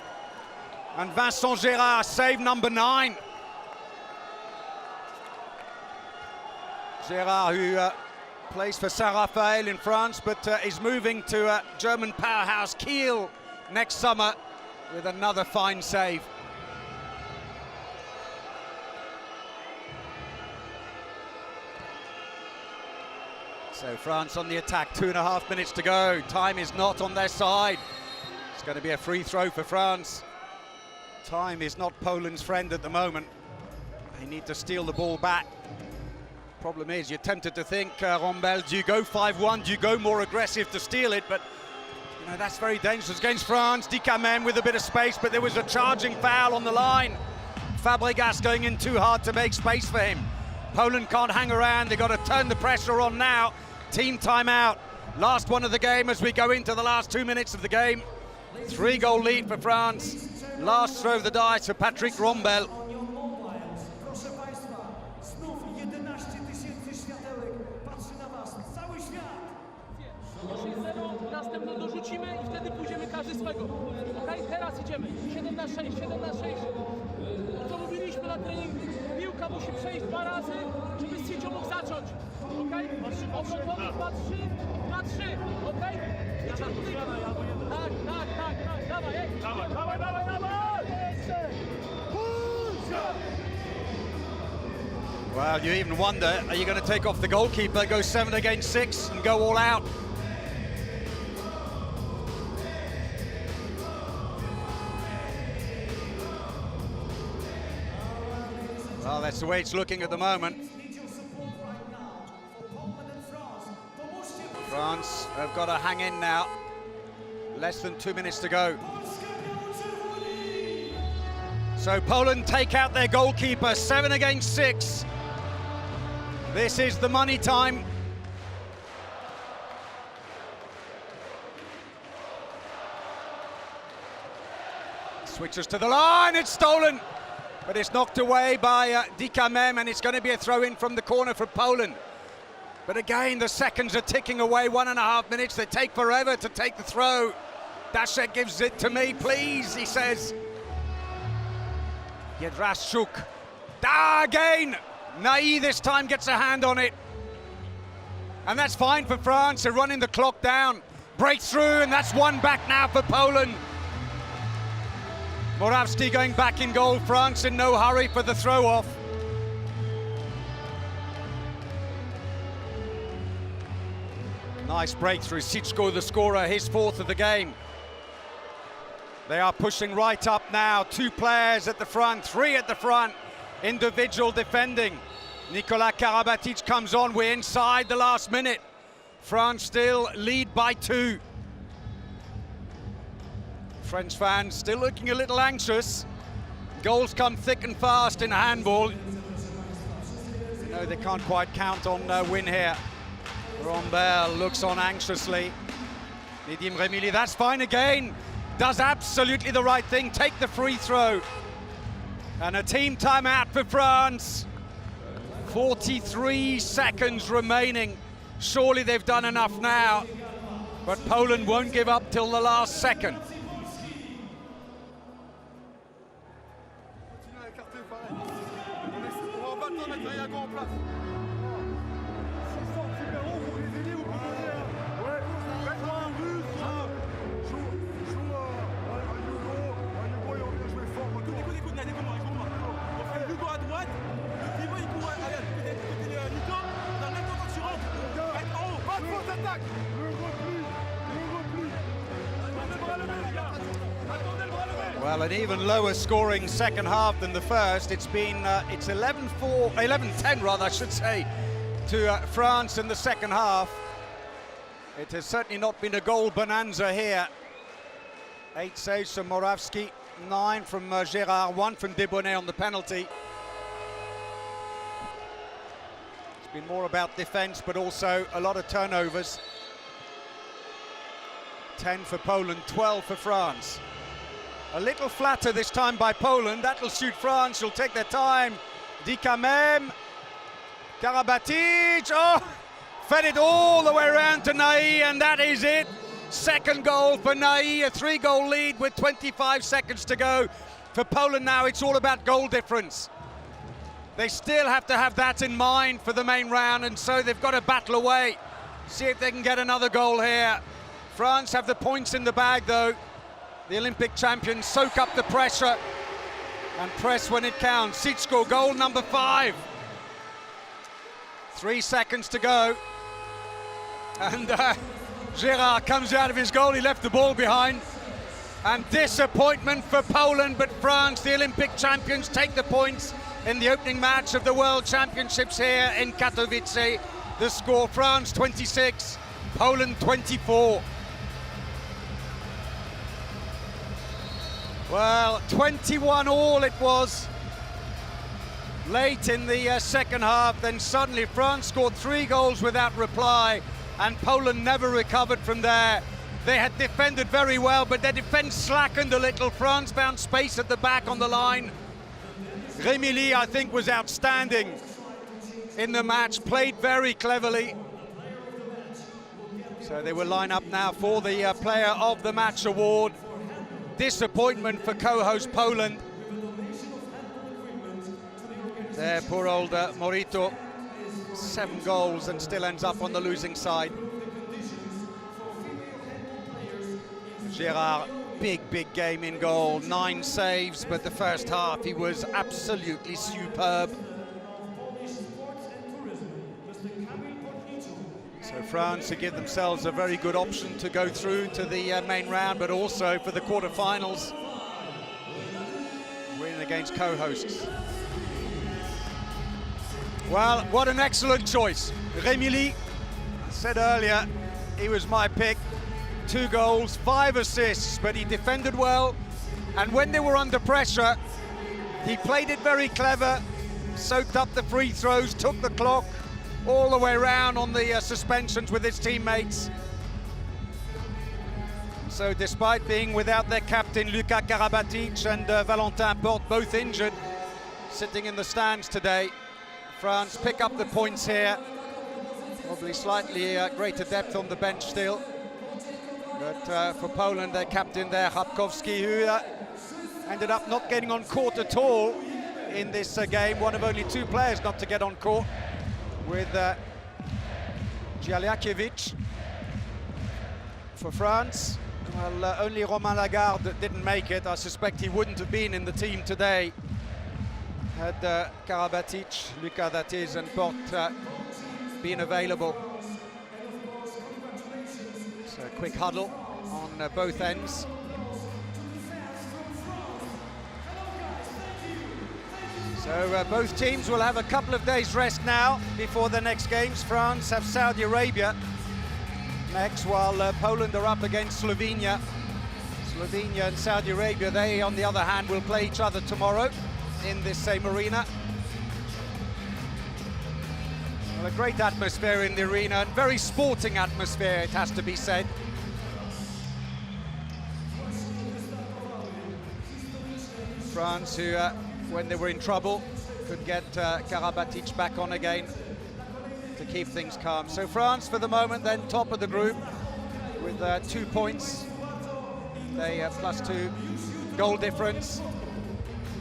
And Vincent Gérard, save number 9. Gérard, who plays for Saint-Raphaël in France, but is moving to German powerhouse Kiel next summer, with another fine save. So France on the attack, 2.5 minutes to go. Time is not on their side. It's going to be a free throw for France. Time is not Poland's friend at the moment. They need to steal the ball back. Problem is, you're tempted to think, Rombel, do you go 5-1? Do you go more aggressive to steal it? But you know, that's very dangerous against France. Dikamem with a bit of space, but there was a charging foul on the line. Fabregas going in too hard to make space for him. Poland can't hang around. They've got to turn the pressure on now. Team timeout. Last one of the game as we go into the last 2 minutes of the game. 3-goal lead for France. Last throw of the dice for Patrick Rombel. Proszę Państwa, znów 11 000 światełek patrzy na Was, cały świat! 6-0, następną dorzucimy i wtedy pójdziemy każdy swego. Okej, teraz idziemy. 7 na 6, 7 na 6. To mówiliśmy na treningu. Piłka musi przejść 2 razy, żeby Sicio mógł zacząć. Okej? Obrotowy 2-3, 2-3. Okej? Sicio tutaj. Tak. Dawaj, ej. Dawaj. Well, you even wonder, are you going to take off the goalkeeper, go 7 against 6 and go all out? Well, that's the way it's looking at the moment. France have got to hang in now. Less than 2 minutes to go. So Poland take out their goalkeeper, 7 against 6. This is the money time. Switches to the line, it's stolen. But it's knocked away by Dikamem, and it's going to be a throw-in from the corner for Poland. But again, the seconds are ticking away, 1.5 minutes. They take forever to take the throw. Daszek gives it to me, please, he says. Yedrashchuk. Again! Nai this time gets a hand on it. And that's fine for France. They're running the clock down. Breakthrough, and that's one back now for Poland. Morawski going back in goal. France in no hurry for the throw-off. Nice breakthrough. Siczko, the scorer, his 4th of the game. They are pushing right up now. 2 players at the front, 3 at the front. Individual defending. Nikola Karabatic comes on. We're inside the last minute. France still lead by 2. French fans still looking a little anxious. Goals come thick and fast in handball. You know, they can't quite count on a win here. Rombel looks on anxiously. Nedim Remili, that's fine again. Does absolutely the right thing, take the free throw. And a team timeout for France. 43 seconds remaining. Surely they've done enough now. But Poland won't give up till the last second. Well, an even lower scoring second half than the first. It's been it's 11-10 rather, I should say, to France in the second half. It has certainly not been a goal bonanza here. 8 saves from Morawski, 9 from Gérard, 1 from Debonnet on the penalty. It's been more about defence, but also a lot of turnovers. 10 for Poland, 12 for France. A little flatter this time by Poland. That'll suit France. She'll take their time. Dikamem. Karabatic. Oh, fed it all the way around to Nai, and that is it. Second goal for Nai. A 3-goal lead with 25 seconds to go. For Poland now, it's all about goal difference. They still have to have that in mind for the main round, and so they've got to battle away. See if they can get another goal here. France have the points in the bag, though. The Olympic champions soak up the pressure and press when it counts. Siczko, goal number 5. 3 seconds to go. And Gérard comes out of his goal. He left the ball behind. And disappointment for Poland, but France, the Olympic champions, take the points in the opening match of the World Championships here in Katowice. The score, France 26, Poland 24. Well, 21 all it was late in the second half. Then suddenly France scored 3 goals without reply, and Poland never recovered from there. They had defended very well, but their defense slackened a little. France found space at the back on the line. Rémi Lee, I think, was outstanding in the match, played very cleverly. So they will line up now for the Player of the Match award. Disappointment for co-host Poland. There, poor old Morito, 7 goals and still ends up on the losing side. Gérard, big game in goal, 9 saves, but the first half he was absolutely superb. So France to give themselves a very good option to go through to the main round, but also for the quarterfinals, winning against co-hosts. Well, what an excellent choice. Rémi Lee, I said earlier, he was my pick. 2 goals, 5 assists, but he defended well. And when they were under pressure, he played it very clever, soaked up the free throws, took the clock all the way around on the suspensions with his teammates. So despite being without their captain, Luka Karabatic and Valentin Porte, both injured, sitting in the stands today, France pick up the points here. Probably slightly greater depth on the bench still. But for Poland, their captain there, Chapkowski, who ended up not getting on court at all in this game. One of only 2 players not to get on court, with Dzialiakiewicz. For France, well, only Romain Lagarde didn't make it. I suspect he wouldn't have been in the team today had Karabatic, Luka that is, and Porte been available. So a quick huddle on both ends. So both teams will have a couple of days rest now before the next games. France have Saudi Arabia next, while Poland are up against Slovenia. Slovenia and Saudi Arabia, they on the other hand will play each other tomorrow in this same arena. Well, a great atmosphere in the arena, and very sporting atmosphere, it has to be said. France, who when they were in trouble, could get Karabatic back on again to keep things calm. So France, for the moment, then top of the group with 2 points. They +2 goal difference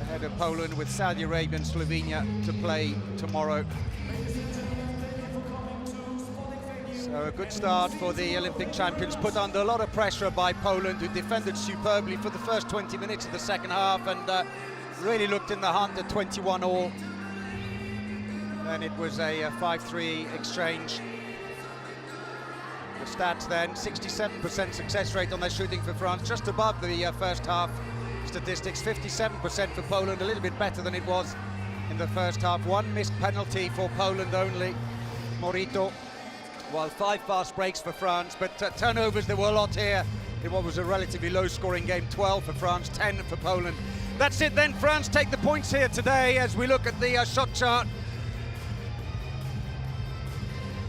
ahead of Poland, with Saudi Arabia and Slovenia to play tomorrow. So a good start for the Olympic champions, put under a lot of pressure by Poland, who defended superbly for the first 20 minutes of the second half and really looked in the hunt at 21-all. Then it was a 5-3 exchange. The stats then, 67% success rate on their shooting for France, just above the first half statistics. 57% for Poland, a little bit better than it was in the first half. 1 missed penalty for Poland only, Morito, while 5 fast breaks for France. But turnovers, there were a lot here in what was a relatively low-scoring game. 12 for France, 10 for Poland. That's it then. France take the points here today as we look at the shot chart.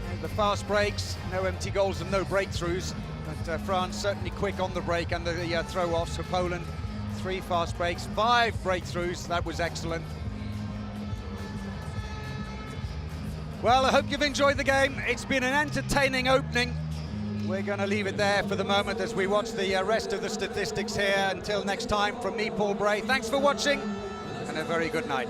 And the fast breaks, no empty goals and no breakthroughs. But France certainly quick on the break and the throw-offs. For Poland, 3 fast breaks, 5 breakthroughs. That was excellent. Well, I hope you've enjoyed the game. It's been an entertaining opening. We're going to leave it there for the moment as we watch the rest of the statistics here. Until next time, from me, Paul Bray, thanks for watching and a very good night.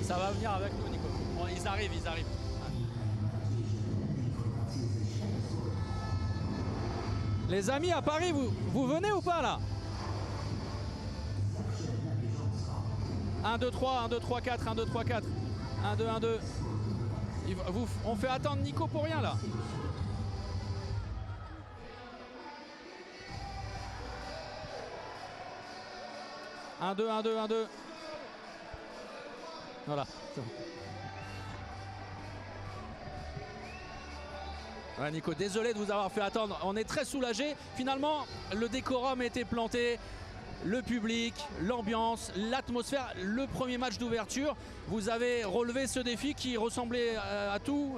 Ça va venir avec nous, Nico. Bon, ils arrivent. Les amis, à Paris, vous venez ou pas là? 1, 2, 3, 1, 2, 3, 4, 1, 2, 3, 4. 1, 2, 1, 2. On fait attendre Nico pour rien là. Un 2, 1-2, 1-2. Voilà. Ouais, Nico, désolé de vous avoir fait attendre. On est très soulagés. Finalement, le décorum était planté. Le public, l'ambiance, l'atmosphère, le premier match d'ouverture. Vous avez relevé ce défi qui ressemblait à tout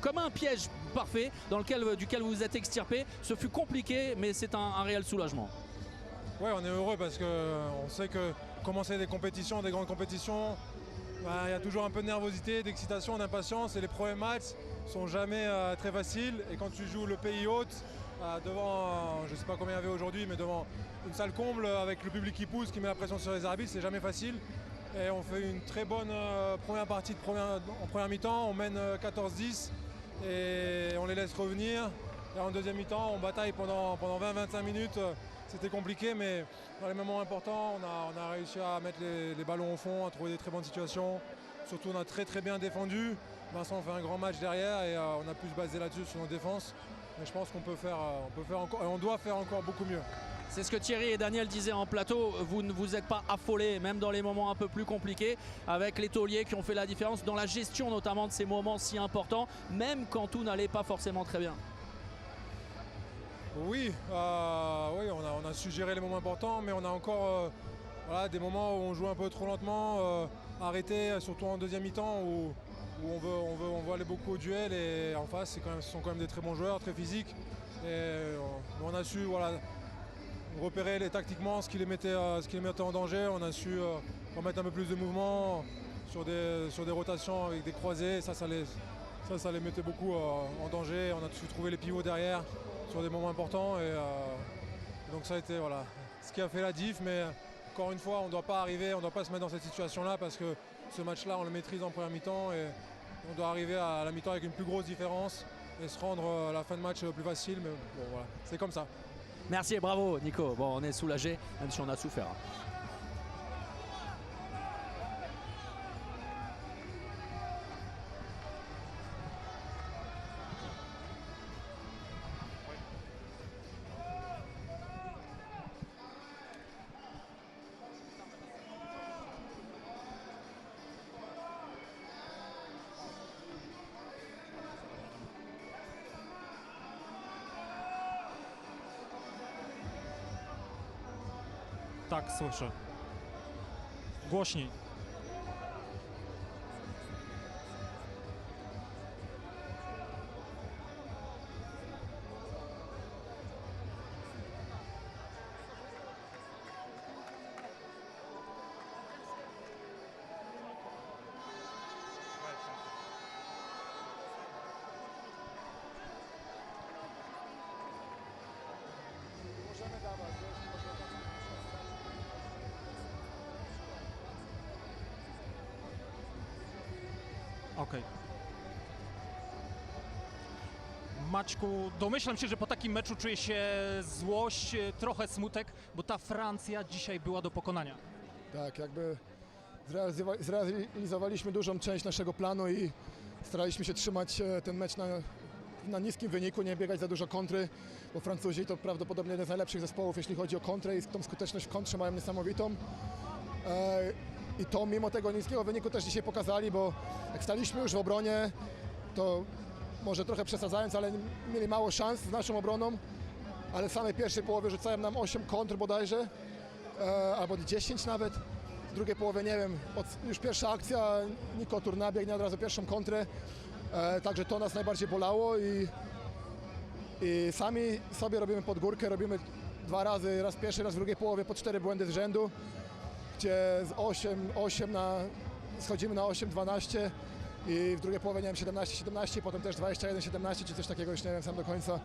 comme un piège parfait duquel vous vous êtes extirpé. Ce fut compliqué, mais c'est un réel soulagement. Ouais, on est heureux parce qu'on sait que commencer des compétitions, des grandes compétitions, il y a toujours un peu de nervosité, d'excitation, d'impatience, et les premiers matchs sont jamais très faciles. Et quand tu joues le pays hôte, devant, je ne sais pas combien il y avait aujourd'hui, mais devant une salle comble avec le public qui pousse, qui met la pression sur les arbitres, c'est jamais facile. Et on fait une très bonne première partie en première mi-temps, on mène 14-10 et on les laisse revenir. Et en deuxième mi-temps, on bataille pendant 20-25 minutes. C'était compliqué, mais dans les moments importants, on a réussi à mettre les ballons au fond, à trouver des très bonnes situations. Surtout, on a très bien défendu. Vincent fait un grand match derrière et on a pu se baser là-dessus sur nos défenses. Mais je pense qu'on peut faire encore, et on doit faire encore beaucoup mieux. C'est ce que Thierry et Daniel disaient en plateau. Vous ne vous êtes pas affolés, même dans les moments un peu plus compliqués, avec les tauliers qui ont fait la différence dans la gestion notamment de ces moments si importants, même quand tout n'allait pas forcément très bien. Oui, on a su gérer les moments importants, mais on a encore des moments où on joue un peu trop lentement, arrêté, surtout en deuxième mi-temps, où on veut aller beaucoup au duel, et en face, ce sont quand même des très bons joueurs, très physiques. Et on a su repérer tactiquement ce qui les mettait en danger. On a su remettre un peu plus de mouvement sur des rotations avec des croisés. Et ça les mettait beaucoup en danger. On a su trouver les pivots derrière sur des moments importants. Et donc ça a été ce qui a fait la diff. Mais encore une fois, on ne doit pas se mettre dans cette situation-là, parce que ce match-là, on le maîtrise en première mi-temps. Et on doit arriver à la mi-temps avec une plus grosse différence et se rendre à la fin de match plus facile. Mais bon, voilà, c'est comme ça. Merci et bravo Nico. Bon, on est soulagé, même si on a souffert. Tak, słyszę. Głośniej. Okej. Maćku, domyślam się, że po takim meczu czuje się złość, trochę smutek, bo ta Francja dzisiaj była do pokonania. Tak, jakby zrealizowaliśmy dużą część naszego planu i staraliśmy się trzymać ten mecz na niskim wyniku, nie biegać za dużo kontry, bo Francuzi to prawdopodobnie jeden z najlepszych zespołów, jeśli chodzi o kontrę, i tą skuteczność w kontrze mają niesamowitą. I to mimo tego niskiego wyniku też dzisiaj pokazali, bo jak staliśmy już w obronie, to może trochę przesadzając, ale mieli mało szans z naszą obroną, ale w samej pierwszej połowie rzucają nam 8 kontr bodajże, albo 10 nawet. W drugiej połowie, nie wiem, już pierwsza akcja, Niko Turna biegnie od razu pierwszą kontrę, także to nas najbardziej bolało i sami sobie robimy pod górkę, robimy 2 razy, raz w pierwszej, raz w drugiej połowie po 4 błędy z rzędu, gdzie z 8 schodzimy na 8-12 i w drugiej połowie, nie wiem, 17-17, potem też 21-17 czy coś takiego, już nie wiem sam do końca,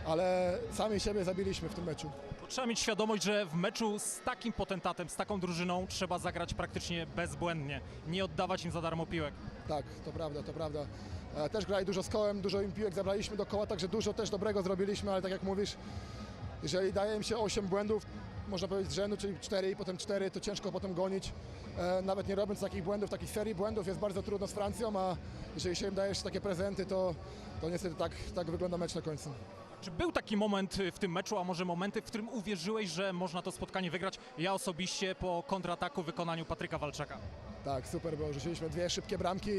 ale sami siebie zabiliśmy w tym meczu. Trzeba mieć świadomość, że w meczu z takim potentatem, z taką drużyną trzeba zagrać praktycznie bezbłędnie, nie oddawać im za darmo piłek. Tak, to prawda, to prawda. Też grali dużo z kołem, dużo im piłek zabraliśmy do koła, także dużo też dobrego zrobiliśmy, ale tak jak mówisz, jeżeli daje im się 8 błędów, można powiedzieć, z rzędu, czyli 4 i potem 4, to ciężko potem gonić. Nawet nie robiąc takich błędów, takich serii błędów, jest bardzo trudno z Francją, a jeżeli się im daje jeszcze takie prezenty, to niestety tak wygląda mecz na końcu. Czy był taki moment w tym meczu, a może momenty, w którym uwierzyłeś, że można to spotkanie wygrać? Ja osobiście po kontrataku w wykonaniu Patryka Walczaka. Tak, super było. Rzuciliśmy 2 szybkie bramki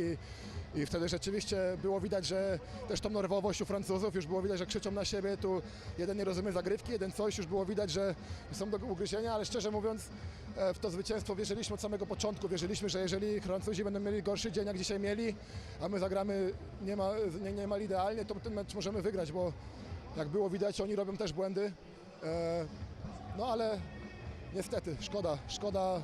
i wtedy rzeczywiście było widać, że też tą nerwowość u Francuzów, już było widać, że krzyczą na siebie, tu jeden nie rozumie zagrywki, jeden coś, już było widać, że są do ugryzienia, ale szczerze mówiąc w to zwycięstwo wierzyliśmy od samego początku, wierzyliśmy, że jeżeli Francuzi będą mieli gorszy dzień, jak dzisiaj mieli, a my zagramy niemal idealnie, to ten mecz możemy wygrać, bo jak było widać, oni robią też błędy, no ale niestety, szkoda,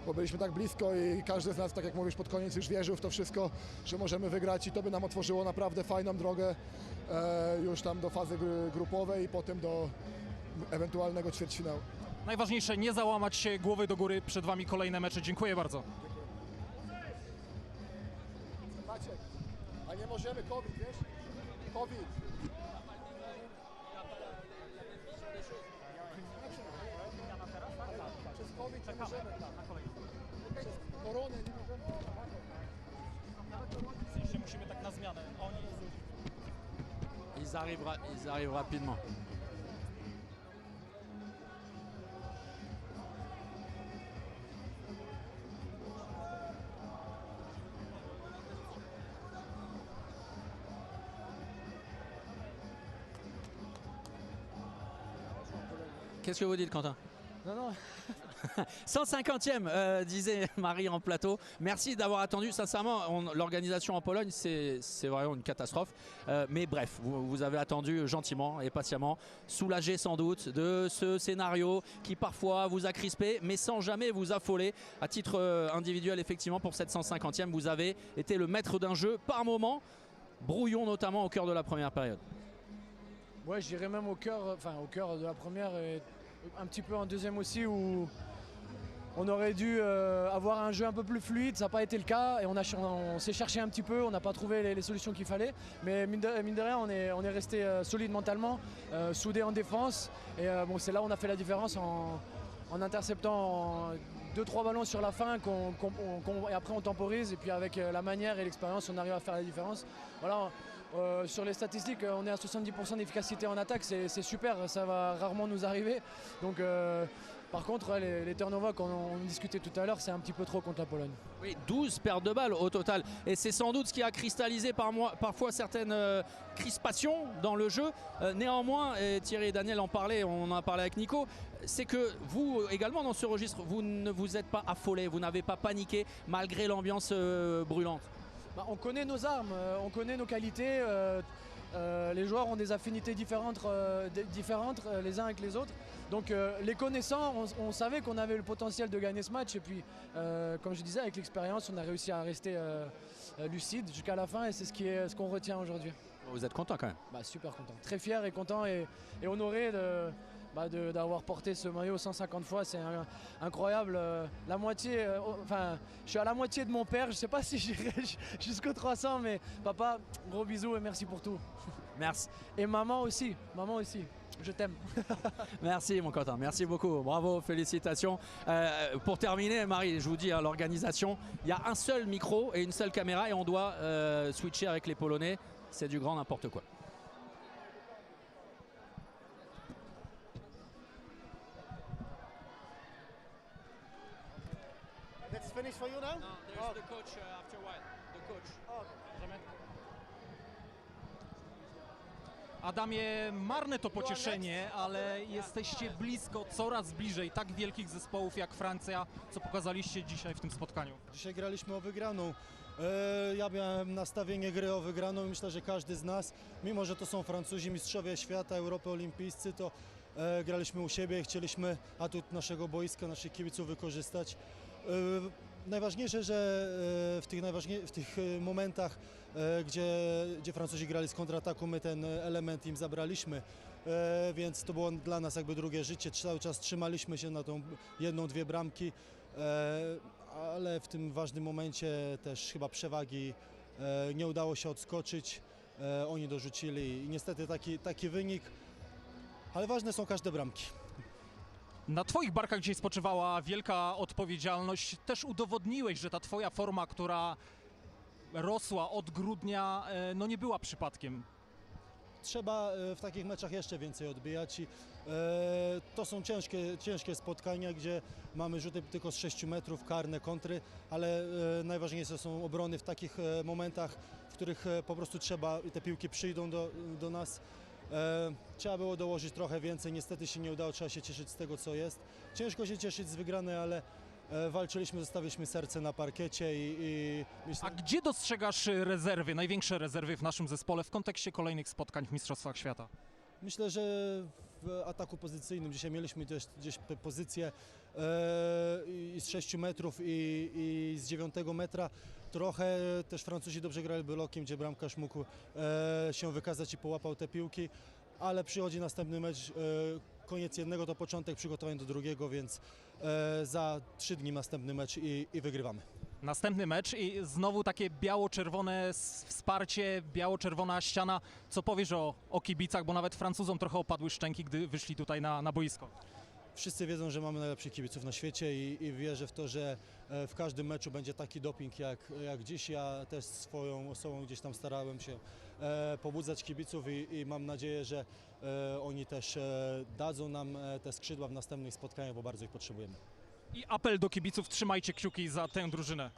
bo byliśmy tak blisko i każdy z nas, tak jak mówisz, pod koniec już wierzył w to wszystko, że możemy wygrać i to by nam otworzyło naprawdę fajną drogę już tam do fazy grupowej i potem do ewentualnego ćwierćfinału. Najważniejsze, nie załamać się, głowy do góry, przed Wami kolejne mecze. Dziękuję bardzo. Maciek, a nie możemy, COVID, wiesz? COVID. Przez COVID nie możemy. Przez koronę nie możemy. W sensie musimy tak na zmianę. Ils arrivent rapidement. Qu'est-ce que vous dites, Quentin? Non, non. 150e, disait Marie en plateau. Merci d'avoir attendu. Sincèrement, l'organisation en Pologne, c'est vraiment une catastrophe. Mais bref, vous avez attendu gentiment et patiemment, soulagé sans doute de ce scénario qui parfois vous a crispé, mais sans jamais vous affoler. À titre individuel, effectivement, pour cette 150e, vous avez été le maître d'un jeu par moment, brouillon notamment au cœur de la première période. Ouais, je dirais même au cœur de la première et un petit peu en deuxième aussi où on aurait dû avoir un jeu un peu plus fluide, ça n'a pas été le cas et on s'est cherché un petit peu, on n'a pas trouvé les solutions qu'il fallait, mais mine de rien on est resté solide mentalement, soudé en défense et bon, c'est là où on a fait la différence en interceptant 2-3 ballons sur la fin et après on temporise et puis avec la manière et l'expérience on arrive à faire la différence. Voilà. Sur les statistiques, on est à 70% d'efficacité en attaque, c'est super, ça va rarement nous arriver. Donc, par contre, les turnovers qu'on discutait tout à l'heure, c'est un petit peu trop contre la Pologne. Oui, 12 pertes de balles au total. Et c'est sans doute ce qui a cristallisé parfois certaines crispations dans le jeu. Néanmoins, et Thierry et Daniel en parlaient, on en a parlé avec Nico, c'est que vous également dans ce registre, vous ne vous êtes pas affolé, vous n'avez pas paniqué malgré l'ambiance brûlante. Bah, on connaît nos armes, on connaît nos qualités. Les joueurs ont des affinités différentes les uns avec les autres. Donc les connaissant, on savait qu'on avait le potentiel de gagner ce match. Et puis, comme je disais, avec l'expérience, on a réussi à rester lucide jusqu'à la fin. Et c'est ce qu'on retient aujourd'hui. Vous êtes content quand même? Bah, super content, très fier et content et honoré d'avoir porté ce maillot 150 fois, c'est incroyable. La moitié, je suis à la moitié de mon père, je ne sais pas si j'irai jusqu'au 300, mais papa, gros bisous et merci pour tout. Merci. Et maman aussi, je t'aime. Merci mon Quentin, merci beaucoup, bravo, félicitations. Pour terminer, Marie, je vous dis, l'organisation, il y a un seul micro et une seule caméra et on doit switcher avec les Polonais, c'est du grand n'importe quoi. That's finished for you now? No, there's the coach after a while. The coach. Oh, Adamie, marne to pocieszenie, ale jesteście blisko, coraz bliżej tak wielkich zespołów jak Francja, co pokazaliście dzisiaj w tym spotkaniu. Dzisiaj graliśmy o wygraną. Ja miałem nastawienie gry o wygraną i myślę, że każdy z nas, mimo że to są Francuzi, mistrzowie świata, Europy olimpijscy, to graliśmy u siebie i chcieliśmy atut naszego boiska, naszych kibiców wykorzystać. Najważniejsze, że w tych momentach, gdzie Francuzi grali z kontrataku, my ten element im zabraliśmy, więc to było dla nas jakby drugie życie. Cały czas trzymaliśmy się na tą jedną, dwie bramki, ale w tym ważnym momencie też chyba przewagi nie udało się odskoczyć. Oni dorzucili i niestety taki wynik, ale ważne są każde bramki. Na twoich barkach dzisiaj spoczywała wielka odpowiedzialność. Też udowodniłeś, że ta twoja forma, która rosła od grudnia, no nie była przypadkiem. Trzeba w takich meczach jeszcze więcej odbijać i to są ciężkie spotkania, gdzie mamy rzuty tylko z 6 metrów, karne, kontry, ale najważniejsze są obrony w takich momentach, w których po prostu trzeba i te piłki przyjdą do nas. Trzeba było dołożyć trochę więcej, niestety się nie udało, trzeba się cieszyć z tego, co jest. Ciężko się cieszyć z wygranej, ale walczyliśmy, zostawiliśmy serce na parkiecie i myślę... A gdzie dostrzegasz rezerwy, największe rezerwy w naszym zespole w kontekście kolejnych spotkań w Mistrzostwach Świata? Myślę, że w ataku pozycyjnym dzisiaj mieliśmy też gdzieś pozycję i z 6 metrów i z 9 metra. Trochę też Francuzi dobrze grali blokiem, gdzie bramkarz mógł się wykazać i połapał te piłki, ale przychodzi następny mecz, koniec jednego to początek przygotowań do drugiego, więc za 3 dni następny mecz i wygrywamy. Następny mecz i znowu takie biało-czerwone wsparcie, biało-czerwona ściana. Co powiesz o kibicach, bo nawet Francuzom trochę opadły szczęki, gdy wyszli tutaj na boisko. Wszyscy wiedzą, że mamy najlepszych kibiców na świecie i wierzę w to, że w każdym meczu będzie taki doping jak dziś. Ja też swoją osobą gdzieś tam starałem się pobudzać kibiców i mam nadzieję, że oni też dadzą nam te skrzydła w następnych spotkaniach, bo bardzo ich potrzebujemy. I apel do kibiców, trzymajcie kciuki za tę drużynę.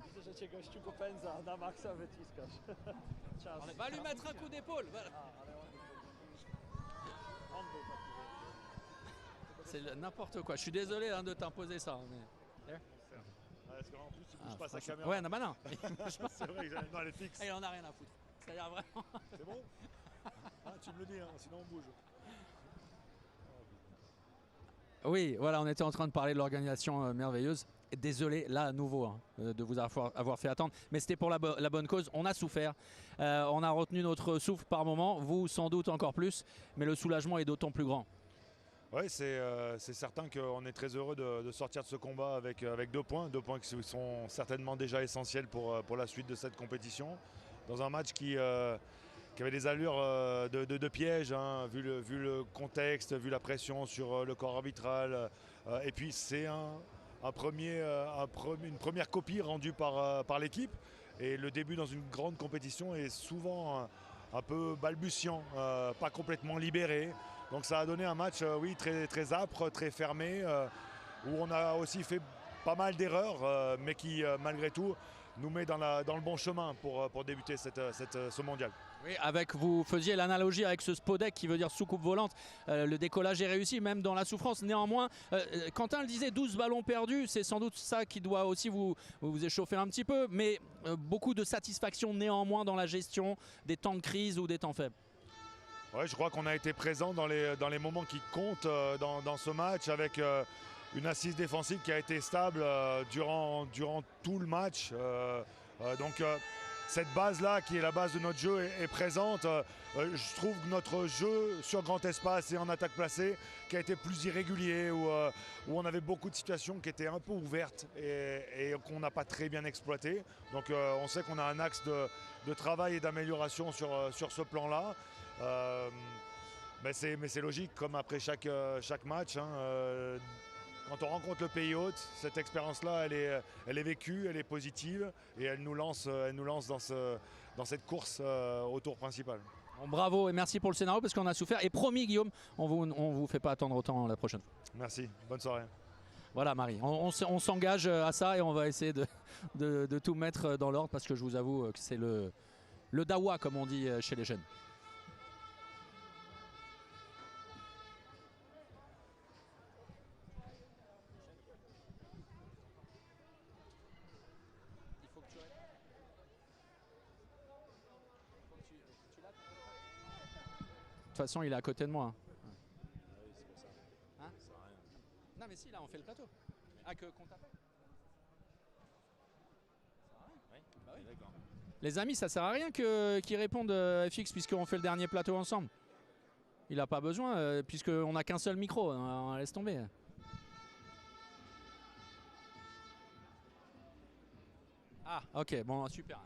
Widzę, że cię gościu popędza, na maksa wyciskasz. Czas. Va lui mettre un coup d'épaule. Voilà. C'est n'importe quoi. Je suis désolé hein, de t'imposer ça. Mais... Parce qu'en plus, tu bouges pas sa caméra. Ouais, non, bah non. C'est vrai que non, elle est fixe. Il en a rien à foutre. C'est-à-dire vraiment. C'est bon tu me le dis, hein, sinon on bouge. Oui, voilà, on était en train de parler de l'organisation merveilleuse. Désolé, là, à nouveau, hein, de vous avoir fait attendre. Mais c'était pour la bonne cause. On a souffert. On a retenu notre souffle par moment. Vous, sans doute, encore plus. Mais le soulagement est d'autant plus grand. Oui, c'est certain qu'on est très heureux de sortir de ce combat avec 2 points. 2 points qui sont certainement déjà essentiels pour la suite de cette compétition. Dans un match qui avait des allures de piège, hein, vu le contexte, vu la pression sur le corps arbitral. Et puis c'est une première copie rendue par l'équipe. Et le début dans une grande compétition est souvent un peu balbutiant, pas complètement libéré. Donc ça a donné un match oui, très, très âpre, très fermé, où on a aussi fait pas mal d'erreurs, mais qui malgré tout nous met dans le bon chemin pour débuter ce mondial. Oui, vous faisiez l'analogie avec ce spodek qui veut dire soucoupe volante. Le décollage est réussi, même dans la souffrance. Néanmoins, Quentin le disait, 12 ballons perdus, c'est sans doute ça qui doit aussi vous échauffer un petit peu. Mais beaucoup de satisfaction néanmoins dans la gestion des temps de crise ou des temps faibles. Ouais, je crois qu'on a été présent dans les moments qui comptent dans ce match, avec une assise défensive qui a été stable durant tout le match. Donc cette base-là, qui est la base de notre jeu, est présente. Je trouve que notre jeu sur grand espace et en attaque placée, qui a été plus irrégulier, où on avait beaucoup de situations qui étaient un peu ouvertes et qu'on n'a pas très bien exploitées. Donc on sait qu'on a un axe de travail et d'amélioration sur ce plan-là. Mais c'est logique, comme après chaque match. Hein, quand on rencontre le pays hôte, cette expérience-là, elle est vécue, elle est positive et elle nous lance dans cette course au tour principal. Bon, bravo et merci pour le scénario parce qu'on a souffert. Et promis Guillaume, on vous fait pas attendre autant la prochaine fois. Merci, bonne soirée. Voilà Marie, on s'engage à ça et on va essayer de tout mettre dans l'ordre parce que je vous avoue que c'est le dawa comme on dit chez les jeunes. De toute façon, il est à côté de moi. Hein? Non, mais si, là, on fait le plateau. Ah, qu'on t'appelle? Les amis, ça sert à rien qu'ils répondent FX puisqu'on fait le dernier plateau ensemble. Il n'a pas besoin puisqu'on n'a qu'un seul micro. On laisse tomber. Ah, ok, bon, super.